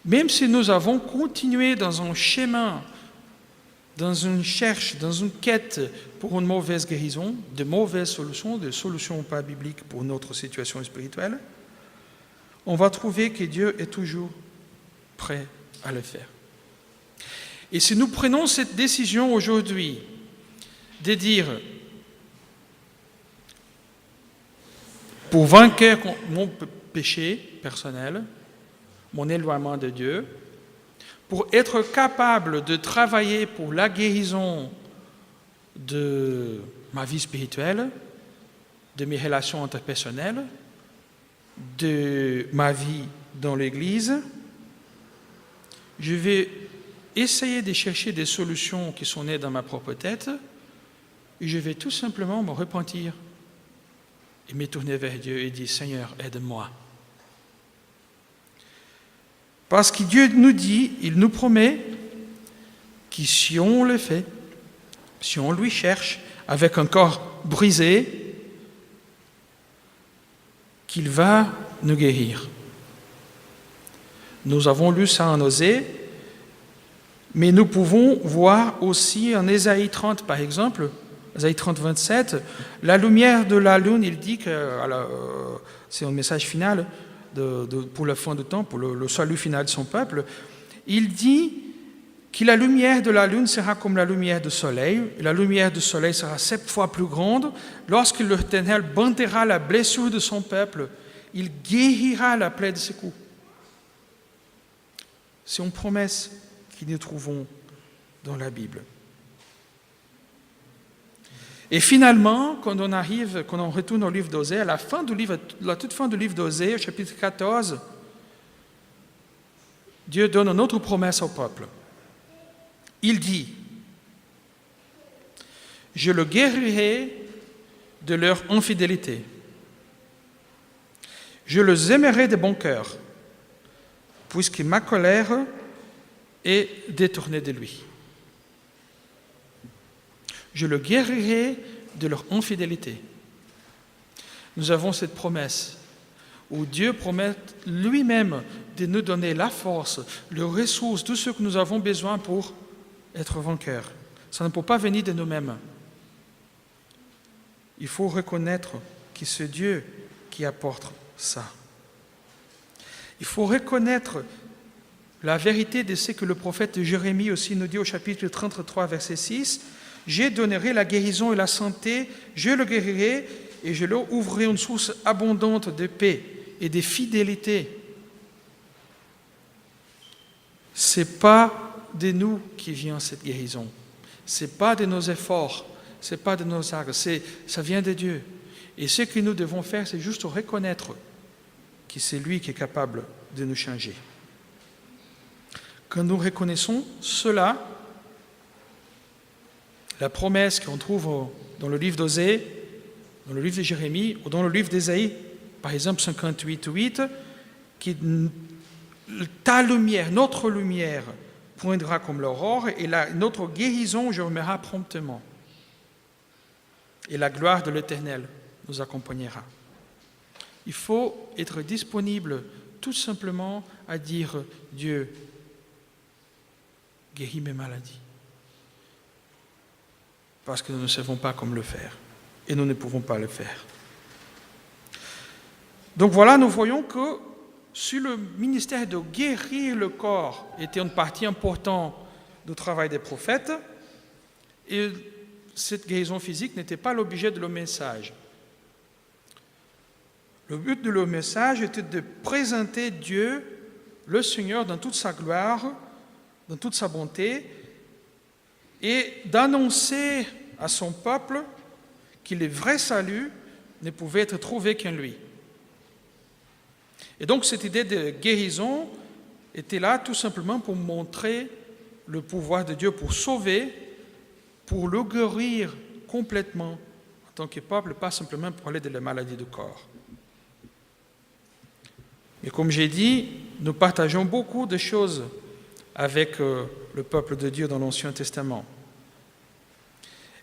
même si nous avons continué dans un chemin, dans une cherche, dans une quête pour une mauvaise guérison, de mauvaises solutions, de solutions pas bibliques pour notre situation spirituelle, on va trouver que Dieu est toujours prêt à le faire. Et si nous prenons cette décision aujourd'hui de dire, pour vaincre mon péché personnel, mon éloignement de Dieu, pour être capable de travailler pour la guérison de ma vie spirituelle, de mes relations interpersonnelles, de ma vie dans l'Église, je vais essayer de chercher des solutions qui sont nées dans ma propre tête et je vais tout simplement me repentir et me tourner vers Dieu et dire « Seigneur, aide-moi ». Parce que Dieu nous dit, il nous promet que si on le fait, si on lui cherche avec un corps brisé, qu'il va nous guérir. Nous avons lu ça en Osée, mais nous pouvons voir aussi en Ésaïe 30, par exemple, Ésaïe 30, 27, la lumière de la lune, il dit que, c'est un message final pour la fin du temps, pour le salut final de son peuple, il dit que la lumière de la lune sera comme la lumière du soleil, et la lumière du soleil sera 7 fois plus grande. Lorsque l'Éternel bandera la blessure de son peuple, il guérira la plaie de ses coups. C'est une promesse que nous trouvons dans la Bible. Et finalement, quand on retourne au livre d'Osée, à la toute fin du livre d'Osée, chapitre 14, Dieu donne une autre promesse au peuple. Il dit, « Je le guérirai de leur infidélité. Je les aimerai de bon cœur, puisque ma colère est détournée de lui. Je le guérirai de leur infidélité. » Nous avons cette promesse où Dieu promet lui-même de nous donner la force, les ressources, tout ce que nous avons besoin pour être vainqueurs. Ça ne peut pas venir de nous-mêmes. Il faut reconnaître que c'est Dieu qui apporte ça. Il faut reconnaître la vérité de ce que le prophète Jérémie aussi nous dit au chapitre 33, verset 6. « Je donnerai la guérison et la santé, je le guérirai et je leur ouvrirai une source abondante de paix et de fidélité. » Ce n'est pas de nous qui vient cette guérison. Ce n'est pas de nos efforts, ce n'est pas de nos actes, ça vient de Dieu. Et ce que nous devons faire, c'est juste reconnaître que c'est lui qui est capable de nous changer. Quand nous reconnaissons cela, la promesse qu'on trouve dans le livre d'Osée, dans le livre de Jérémie ou dans le livre d'Ésaïe, par exemple 58:8, qui ta lumière, notre lumière, poindra comme l'aurore et notre guérison germera promptement. Et la gloire de l'Éternel nous accompagnera. Il faut être disponible tout simplement à dire « Dieu, guéris mes maladies ». Parce que nous ne savons pas comment le faire. Et nous ne pouvons pas le faire. Donc voilà, nous voyons que si le ministère de guérir le corps était une partie importante du travail des prophètes, et cette guérison physique n'était pas l'objet de leur message. Le but de leur message était de présenter Dieu, le Seigneur, dans toute sa gloire, dans toute sa bonté, et d'annoncer à son peuple que le vrai salut ne pouvait être trouvé qu'en lui. Et donc cette idée de guérison était là tout simplement pour montrer le pouvoir de Dieu pour sauver, pour le guérir complètement en tant que peuple, pas simplement pour parler de la maladie du corps. Et comme j'ai dit, nous partageons beaucoup de choses avec le peuple de Dieu dans l'Ancien Testament.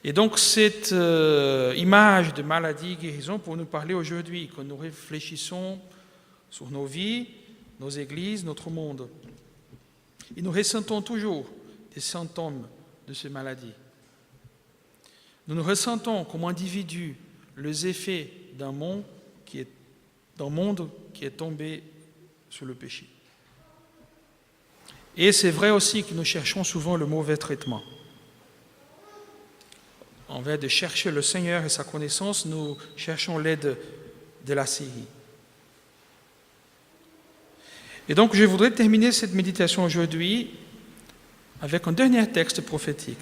Et donc cette image de maladie, guérison, pour nous parler aujourd'hui, quand nous réfléchissons sur nos vies, nos églises, notre monde. Et nous ressentons toujours des symptômes de ces maladies. Nous ressentons comme individus les effets d'un monde qui est tombé sous le péché. Et c'est vrai aussi que nous cherchons souvent le mauvais traitement. En vez de chercher le Seigneur et sa connaissance, nous cherchons l'aide de la Syrie. Et donc, je voudrais terminer cette méditation aujourd'hui avec un dernier texte prophétique.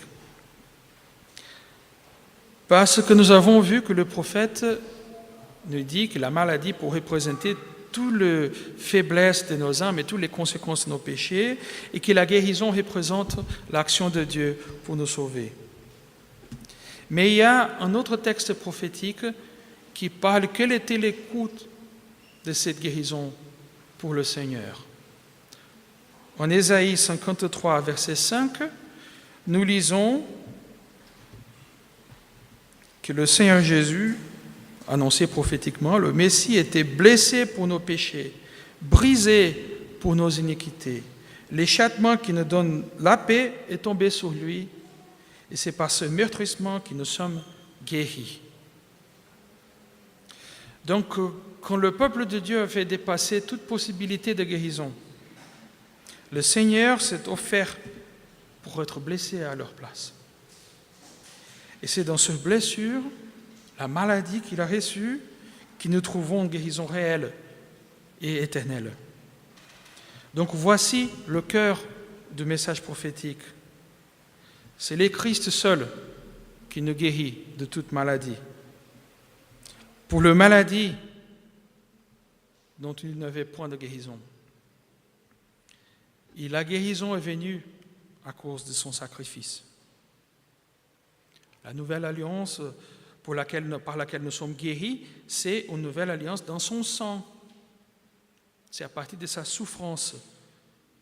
Parce que nous avons vu que le prophète nous dit que la maladie pourrait représenter toutes les faiblesses de nos âmes et toutes les conséquences de nos péchés, et que la guérison représente l'action de Dieu pour nous sauver. Mais il y a un autre texte prophétique qui parle quel était le coût de cette guérison pour le Seigneur. En Ésaïe 53, verset 5, nous lisons que le Seigneur Jésus, annoncé prophétiquement, le Messie était blessé pour nos péchés, brisé pour nos iniquités. L'échâtiment qui nous donne la paix est tombé sur lui, et c'est par ce meurtrissement que nous sommes guéris. Donc, quand le peuple de Dieu avait dépassé toute possibilité de guérison, le Seigneur s'est offert pour être blessé à leur place. Et c'est dans cette blessure, la maladie qu'il a reçue, que nous trouvons une guérison réelle et éternelle. Donc voici le cœur du message prophétique. C'est le Christ seul qui nous guérit de toute maladie. Pour la maladie dont il n'avait point de guérison. Et la guérison est venue à cause de son sacrifice. La nouvelle alliance par laquelle nous sommes guéris, c'est une nouvelle alliance dans son sang. C'est à partir de sa souffrance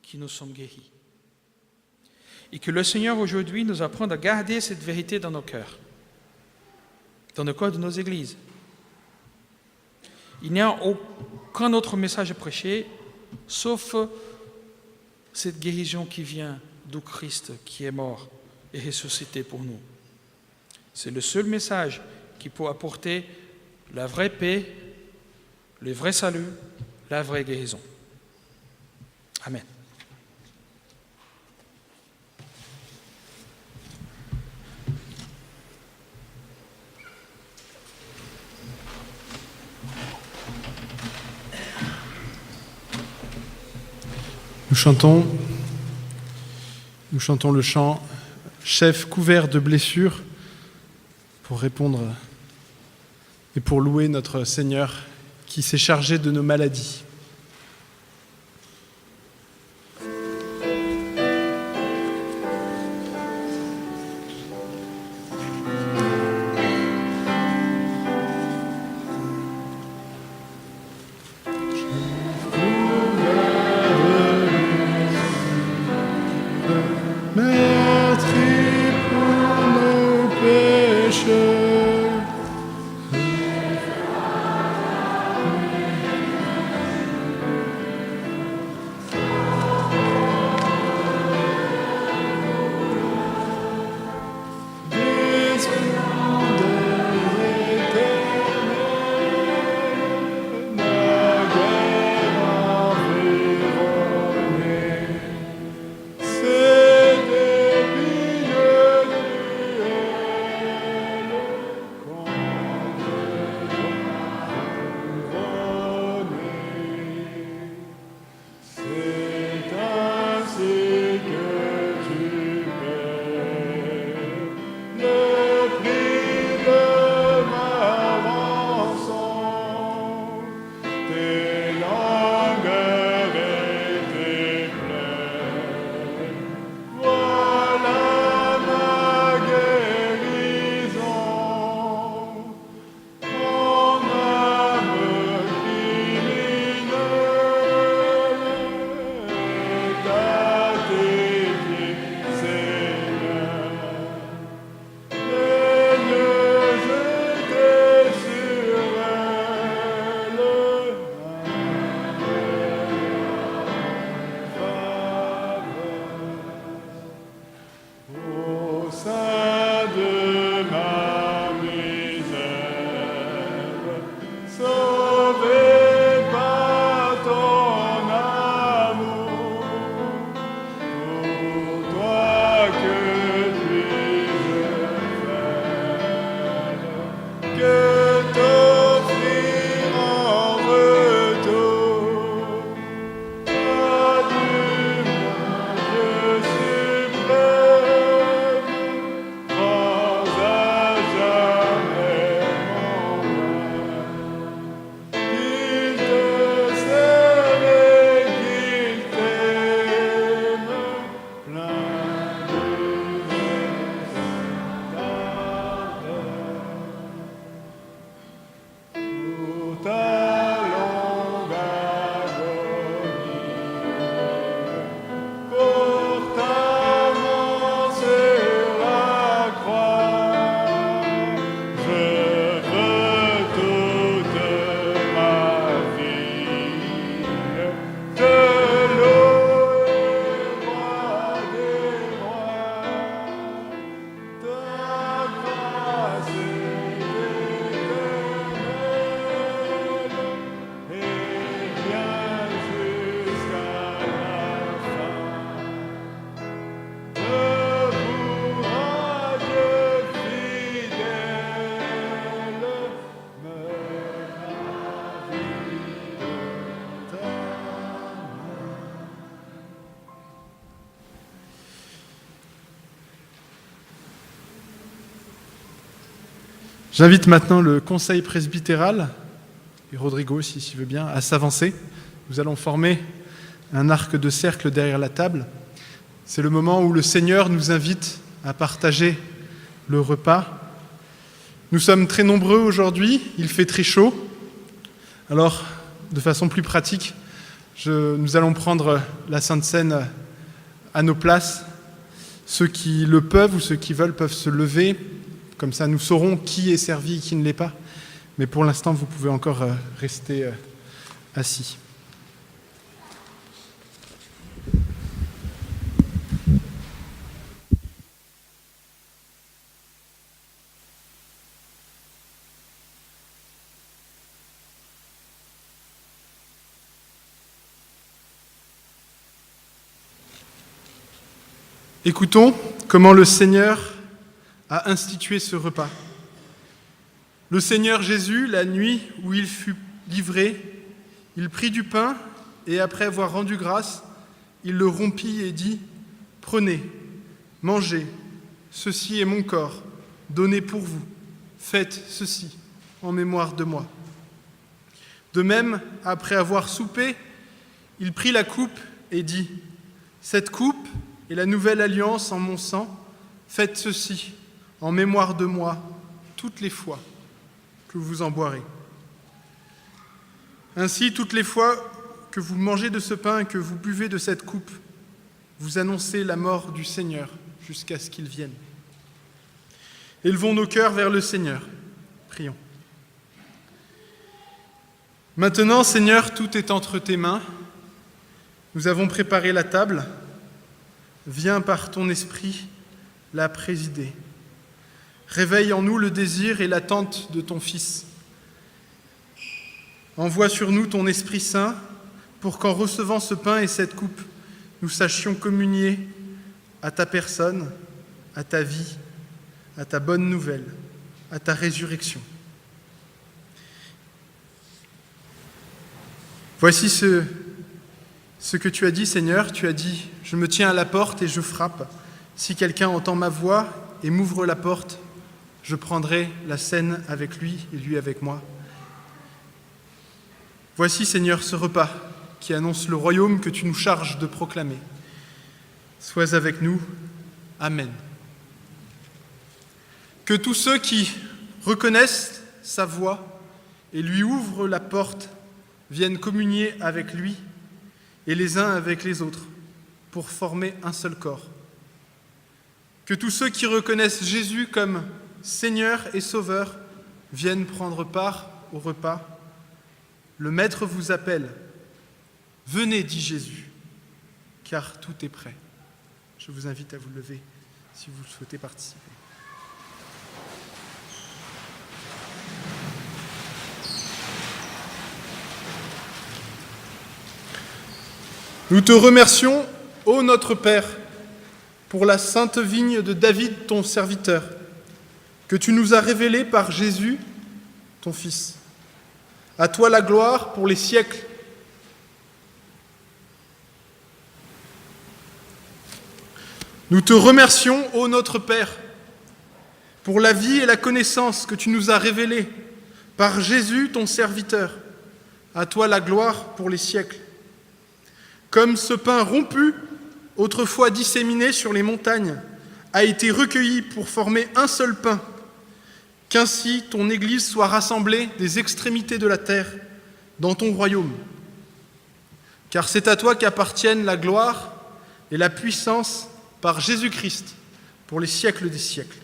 que nous sommes guéris. Et que le Seigneur aujourd'hui nous apprend à garder cette vérité dans nos cœurs, dans le cœur de nos églises. Il n'y a aucun autre message prêché, sauf cette guérison qui vient du Christ qui est mort et ressuscité pour nous. C'est le seul message qui peut apporter la vraie paix, le vrai salut, la vraie guérison. Amen. Nous chantons « Nous chantons le chant « Chef couvert de blessures » pour répondre et pour louer notre Seigneur qui s'est chargé de nos maladies. Meurtri pour nos péchés, des splendeurs éternelles, naguère environnés. C'est l'épine cruelle qu'on couronner. C'est ainsi que tu paies le prix de ma rançon. Tes langueurs et tes plaies, voilà ma guérison. Mon âme criminelle est à tes pieds, Seigneur. Les yeux jetés sur elle, au sein de ma misère, sauvé par ton amour. Pour toi que puis-je faire que t'offrir en retour? Adieu, Dieu suprême, prends à jamais mon âme. Qu'il te serve et qu'il t'aime, plein de pour ta longue agonie, pour ta mort sur la croix. Je veux toute ma vie te louer, roi des rois. Ta grâce est éternelle et vient jusqu'à la fin. Debout, Dieu fidèle, me ravit de ta main. J'invite maintenant le conseil presbytéral, et Rodrigo, s'il veut bien, à s'avancer. Nous allons former un arc de cercle derrière la table. C'est le moment où le Seigneur nous invite à partager le repas. Nous sommes très nombreux aujourd'hui, il fait très chaud. Alors, de façon plus pratique, nous allons prendre la Sainte Seine à nos places. Ceux qui le peuvent ou ceux qui veulent peuvent se lever. Comme ça, nous saurons qui est servi et qui ne l'est pas. Mais pour l'instant, vous pouvez encore rester assis. Écoutons comment le Seigneur a institué ce repas. Le Seigneur Jésus, la nuit où il fut livré, il prit du pain et après avoir rendu grâce, il le rompit et dit « Prenez, Mangez, ceci est mon corps, donné pour vous. Faites ceci en mémoire de moi. » De même, après avoir soupé, il prit la coupe et dit : « Cette coupe est la nouvelle alliance en mon sang. Faites ceci en mémoire de moi toutes les fois que vous en boirez. Ainsi, toutes les fois que vous mangez de ce pain et que vous buvez de cette coupe, vous annoncez la mort du Seigneur jusqu'à ce qu'il vienne. » Élevons nos cœurs vers le Seigneur. Prions. Maintenant, Seigneur, tout est entre tes mains. Nous avons préparé la table. Viens par ton esprit la présider. Réveille en nous le désir et l'attente de ton Fils. Envoie sur nous ton Esprit Saint pour qu'en recevant ce pain et cette coupe, nous sachions communier à ta personne, à ta vie, à ta bonne nouvelle, à ta résurrection. Voici ce que tu as dit, Seigneur. Tu as dit : « Je me tiens à la porte et je frappe. Si quelqu'un entend ma voix et m'ouvre la porte, je prendrai la scène avec lui et lui avec moi. » Voici, Seigneur, ce repas qui annonce le royaume que tu nous charges de proclamer. Sois avec nous. Amen. Que tous ceux qui reconnaissent sa voix et lui ouvrent la porte viennent communier avec lui et les uns avec les autres pour former un seul corps. Que tous ceux qui reconnaissent Jésus comme Seigneur et Sauveur viennent prendre part au repas. Le Maître vous appelle. Venez, dit Jésus, car tout est prêt. Je vous invite à vous lever si vous souhaitez participer. Nous te remercions, ô notre Père, pour la sainte vigne de David, ton serviteur, que tu nous as révélée par Jésus, ton Fils. À toi la gloire pour les siècles. Nous te remercions, ô notre Père, pour la vie et la connaissance que tu nous as révélées par Jésus, ton serviteur. À toi la gloire pour les siècles. Comme ce pain rompu, autrefois disséminé sur les montagnes, a été recueilli pour former un seul pain, qu'ainsi ton Église soit rassemblée des extrémités de la terre dans ton royaume. Car c'est à toi qu'appartiennent la gloire et la puissance par Jésus-Christ pour les siècles des siècles.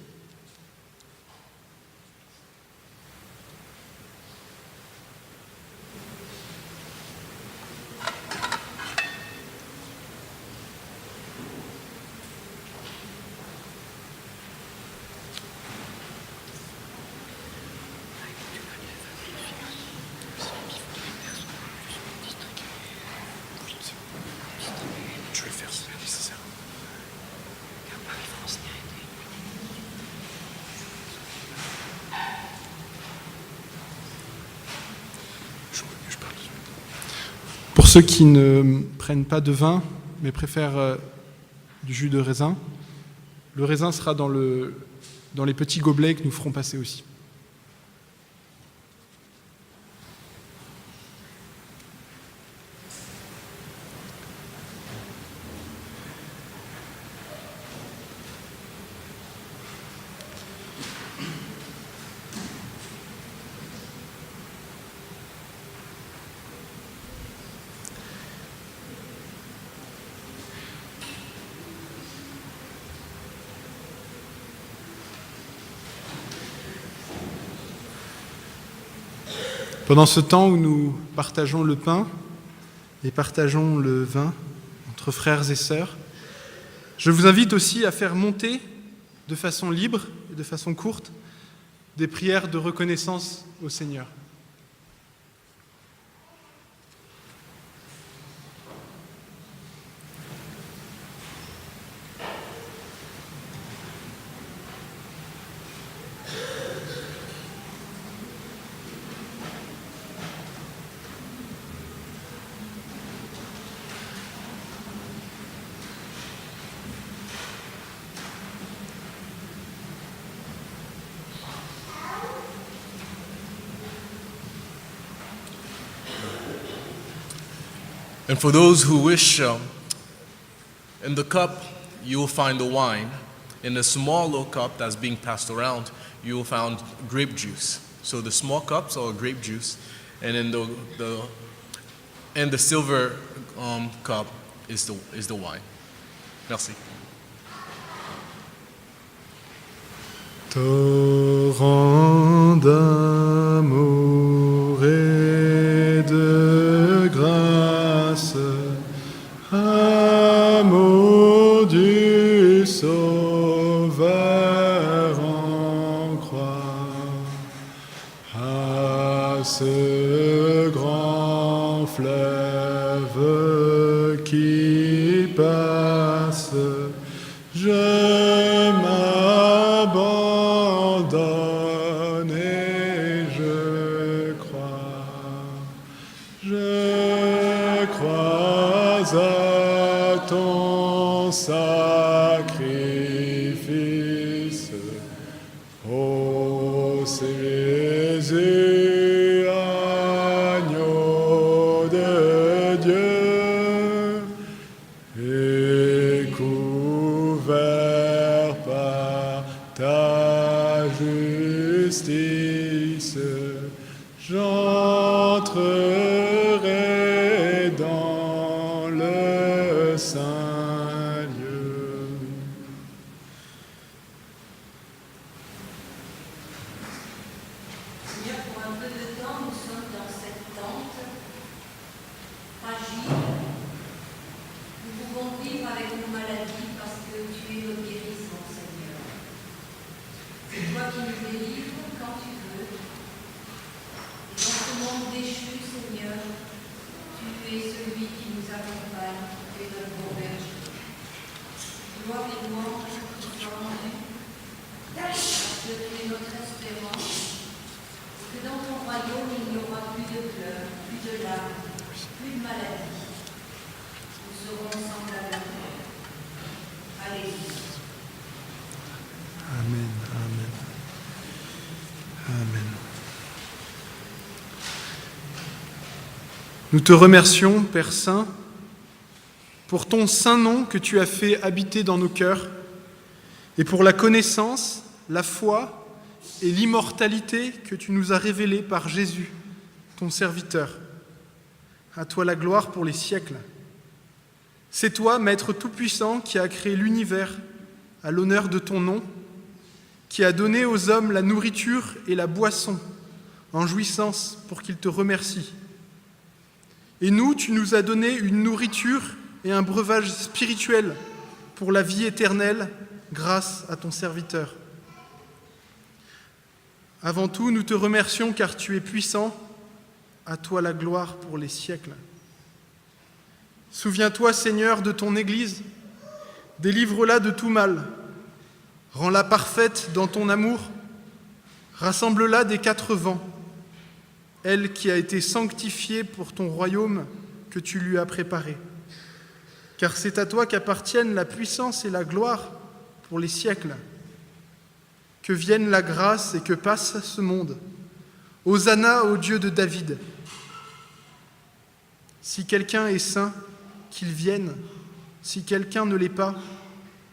Pour ceux qui ne prennent pas de vin, mais préfèrent du jus de raisin, le raisin sera dans les petits gobelets que nous ferons passer aussi. Pendant ce temps où nous partageons le pain et partageons le vin entre frères et sœurs, je vous invite aussi à faire monter de façon libre et de façon courte des prières de reconnaissance au Seigneur. And for those who wish, in the cup you will find the wine. In the small little cup that's being passed around, you will find grape juice. So the small cups are grape juice, and in the silver cup is the wine. Merci. Torrent d'amour et de grâce, amour du Sauveur en croix, à ce grand fleuve qui passe, je m'abandonne et je crois à ton sacrifice, ô Jésus, agneau de Dieu, et couvert par ta justice, j'entrerai dans le saint lieu. Seigneur, pour un peu de temps, nous sommes dans cette tente fragile. Nous pouvons vivre avec nos maladies parce que tu es notre guérison, Seigneur. C'est toi qui nous délivres quand tu veux. Et dans ce monde déchu, Seigneur, tu es celui qui nous accompagne, tu es notre bon berger. Gloire et louange te soient rendues, parce que tu es notre espérance. Que dans ton royaume, il n'y aura plus de pleurs, plus de larmes, plus de maladies. Nous serons semblables à toi. Alléluia. Amen, amen. Amen. Nous te remercions, Père Saint, pour ton saint nom que tu as fait habiter dans nos cœurs et pour la connaissance, la foi et l'immortalité que tu nous as révélée par Jésus, ton serviteur. À toi la gloire pour les siècles. C'est toi, Maître Tout-Puissant, qui a créé l'univers à l'honneur de ton nom, qui a donné aux hommes la nourriture et la boisson en jouissance pour qu'ils te remercient. Et nous, tu nous as donné une nourriture et un breuvage spirituel pour la vie éternelle grâce à ton serviteur. Avant tout, nous te remercions car tu es puissant, à toi la gloire pour les siècles. Souviens-toi, Seigneur, de ton Église, délivre-la de tout mal, rends-la parfaite dans ton amour, rassemble-la des quatre vents, elle qui a été sanctifiée pour ton royaume que tu lui as préparé. Car c'est à toi qu'appartiennent la puissance et la gloire pour les siècles. Que vienne la grâce et que passe ce monde. Hosanna au Dieu de David. Si quelqu'un est saint, qu'il vienne. Si quelqu'un ne l'est pas,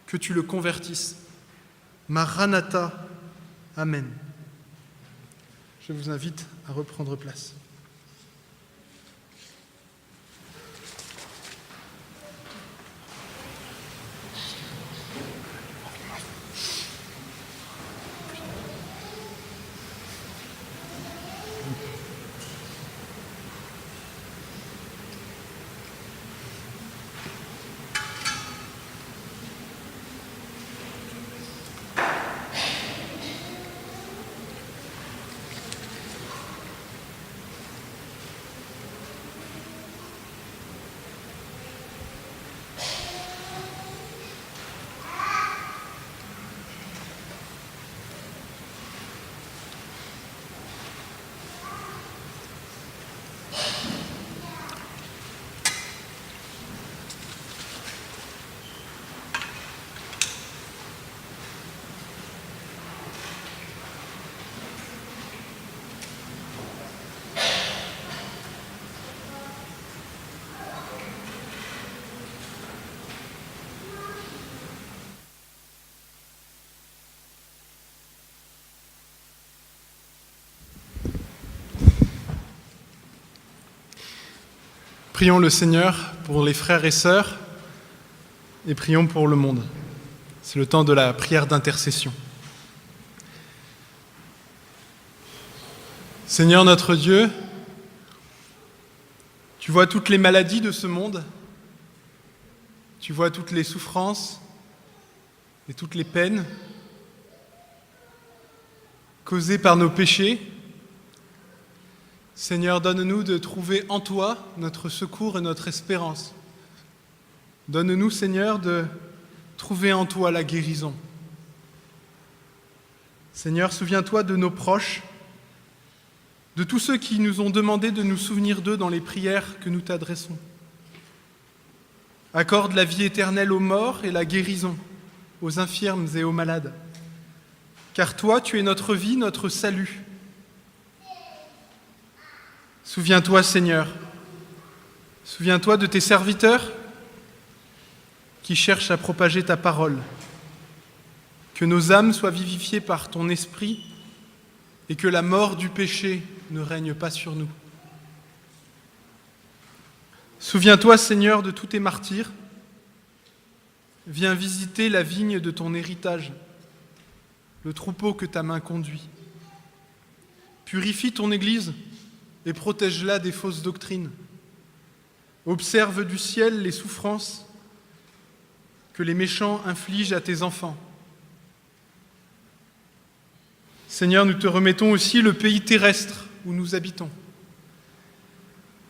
que tu le convertisses. Maranatha. Amen. Je vous invite à reprendre place. Prions le Seigneur pour les frères et sœurs et prions pour le monde. C'est le temps de la prière d'intercession. Seigneur notre Dieu, tu vois toutes les maladies de ce monde, tu vois toutes les souffrances et toutes les peines causées par nos péchés. Seigneur, donne-nous de trouver en toi notre secours et notre espérance. Donne-nous, Seigneur, de trouver en toi la guérison. Seigneur, souviens-toi de nos proches, de tous ceux qui nous ont demandé de nous souvenir d'eux dans les prières que nous t'adressons. Accorde la vie éternelle aux morts et la guérison aux infirmes et aux malades. Car toi, tu es notre vie, notre salut. Souviens-toi, Seigneur, souviens-toi de tes serviteurs qui cherchent à propager ta parole. Que nos âmes soient vivifiées par ton esprit et que la mort du péché ne règne pas sur nous. Souviens-toi, Seigneur, de tous tes martyrs. Viens visiter la vigne de ton héritage, le troupeau que ta main conduit. Purifie ton Église et protège-la des fausses doctrines. Observe du ciel les souffrances que les méchants infligent à tes enfants. Seigneur, nous te remettons aussi le pays terrestre où nous habitons.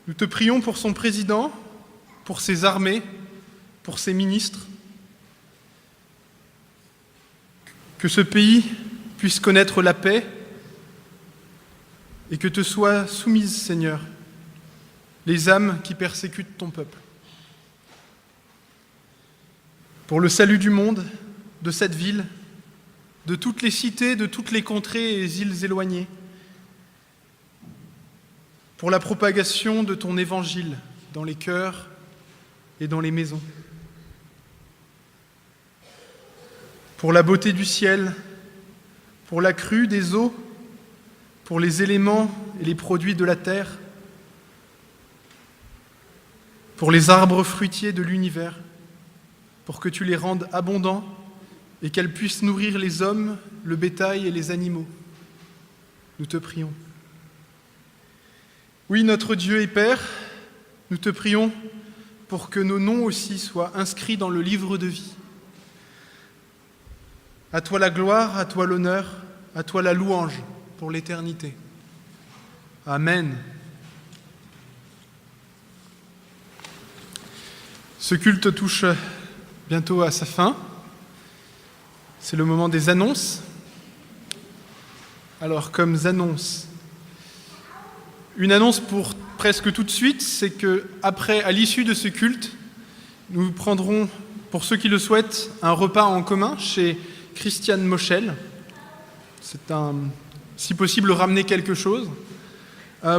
Nous te prions pour son président, pour ses armées, pour ses ministres. Que ce pays puisse connaître la paix et que te soient soumises, Seigneur, les âmes qui persécutent ton peuple. Pour le salut du monde, de cette ville, de toutes les cités, de toutes les contrées et îles éloignées, pour la propagation de ton évangile dans les cœurs et dans les maisons, pour la beauté du ciel, pour la crue des eaux, pour les éléments et les produits de la terre, pour les arbres fruitiers de l'univers, pour que tu les rendes abondants et qu'elles puissent nourrir les hommes, le bétail et les animaux. Nous te prions. Oui, notre Dieu et Père, nous te prions pour que nos noms aussi soient inscrits dans le livre de vie. À toi la gloire, à toi l'honneur, à toi la louange pour l'éternité. Amen. Ce culte touche bientôt à sa fin. C'est le moment des annonces. Alors, comme annonce, une annonce pour presque tout de suite, c'est que après, à l'issue de ce culte, nous prendrons, pour ceux qui le souhaitent, un repas en commun chez Christiane Moschel. C'est si possible, ramener quelque chose.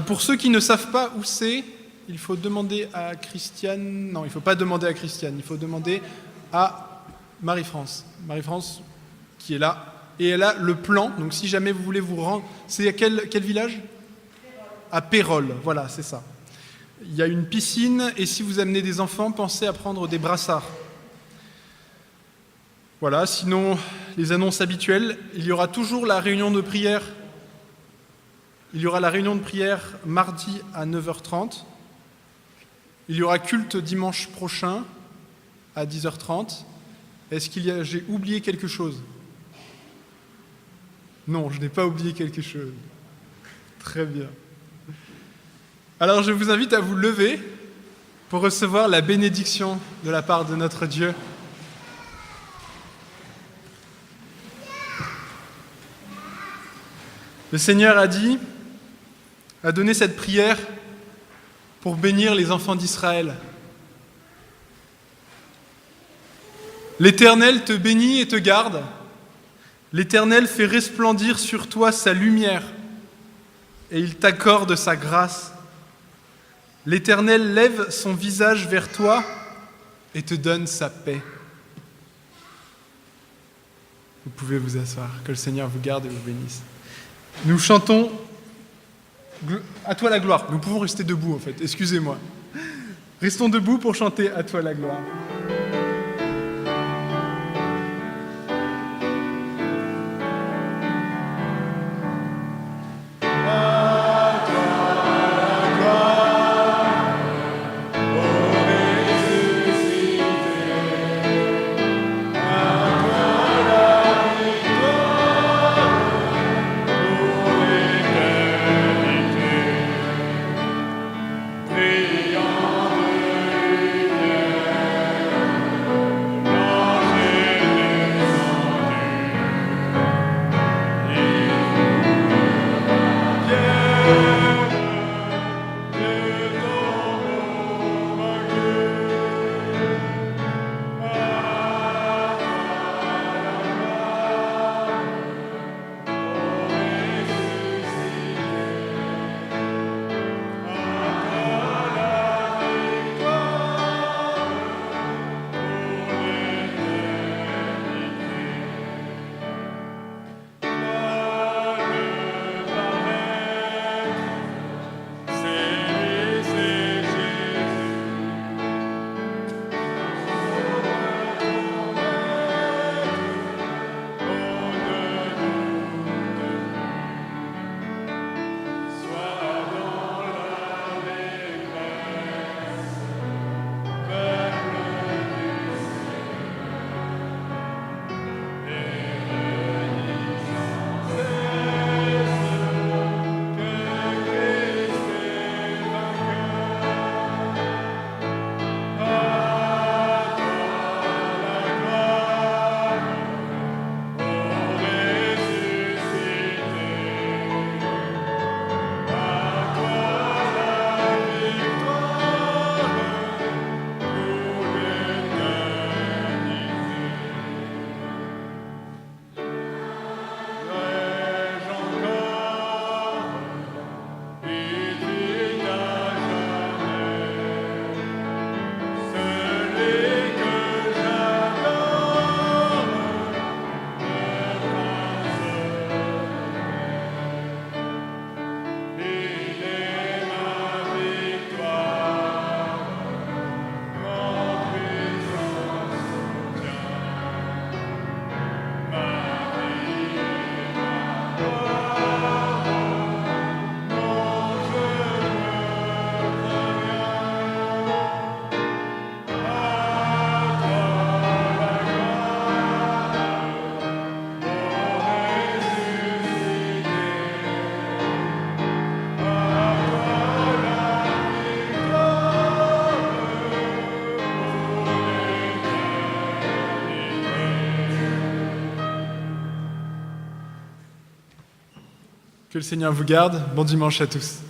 Pour ceux qui ne savent pas où c'est, il faut demander à Christiane... Non, il ne faut pas demander à Christiane, il faut demander à Marie-France. Marie-France qui est là. Et elle a le plan, donc si jamais vous voulez vous rendre... C'est à quel village ? À Pérols, voilà, c'est ça. Il y a une piscine, et si vous amenez des enfants, pensez à prendre des brassards. Voilà, sinon, les annonces habituelles, il y aura toujours la réunion de prière. Il y aura la réunion de prière mardi à 9h30. Il y aura culte dimanche prochain à 10h30. Est-ce j'ai oublié quelque chose ? Non, je n'ai pas oublié quelque chose. Très bien. Alors je vous invite à vous lever pour recevoir la bénédiction de la part de notre Dieu. Le Seigneur a donné cette prière pour bénir les enfants d'Israël. L'Éternel te bénit et te garde. L'Éternel fait resplendir sur toi sa lumière et il t'accorde sa grâce. L'Éternel lève son visage vers toi et te donne sa paix. Vous pouvez vous asseoir. Que le Seigneur vous garde et vous bénisse. Nous chantons « À toi la gloire ». Nous pouvons rester debout en fait, excusez-moi. Restons debout pour chanter à toi la gloire. Que le Seigneur vous garde. Bon dimanche à tous.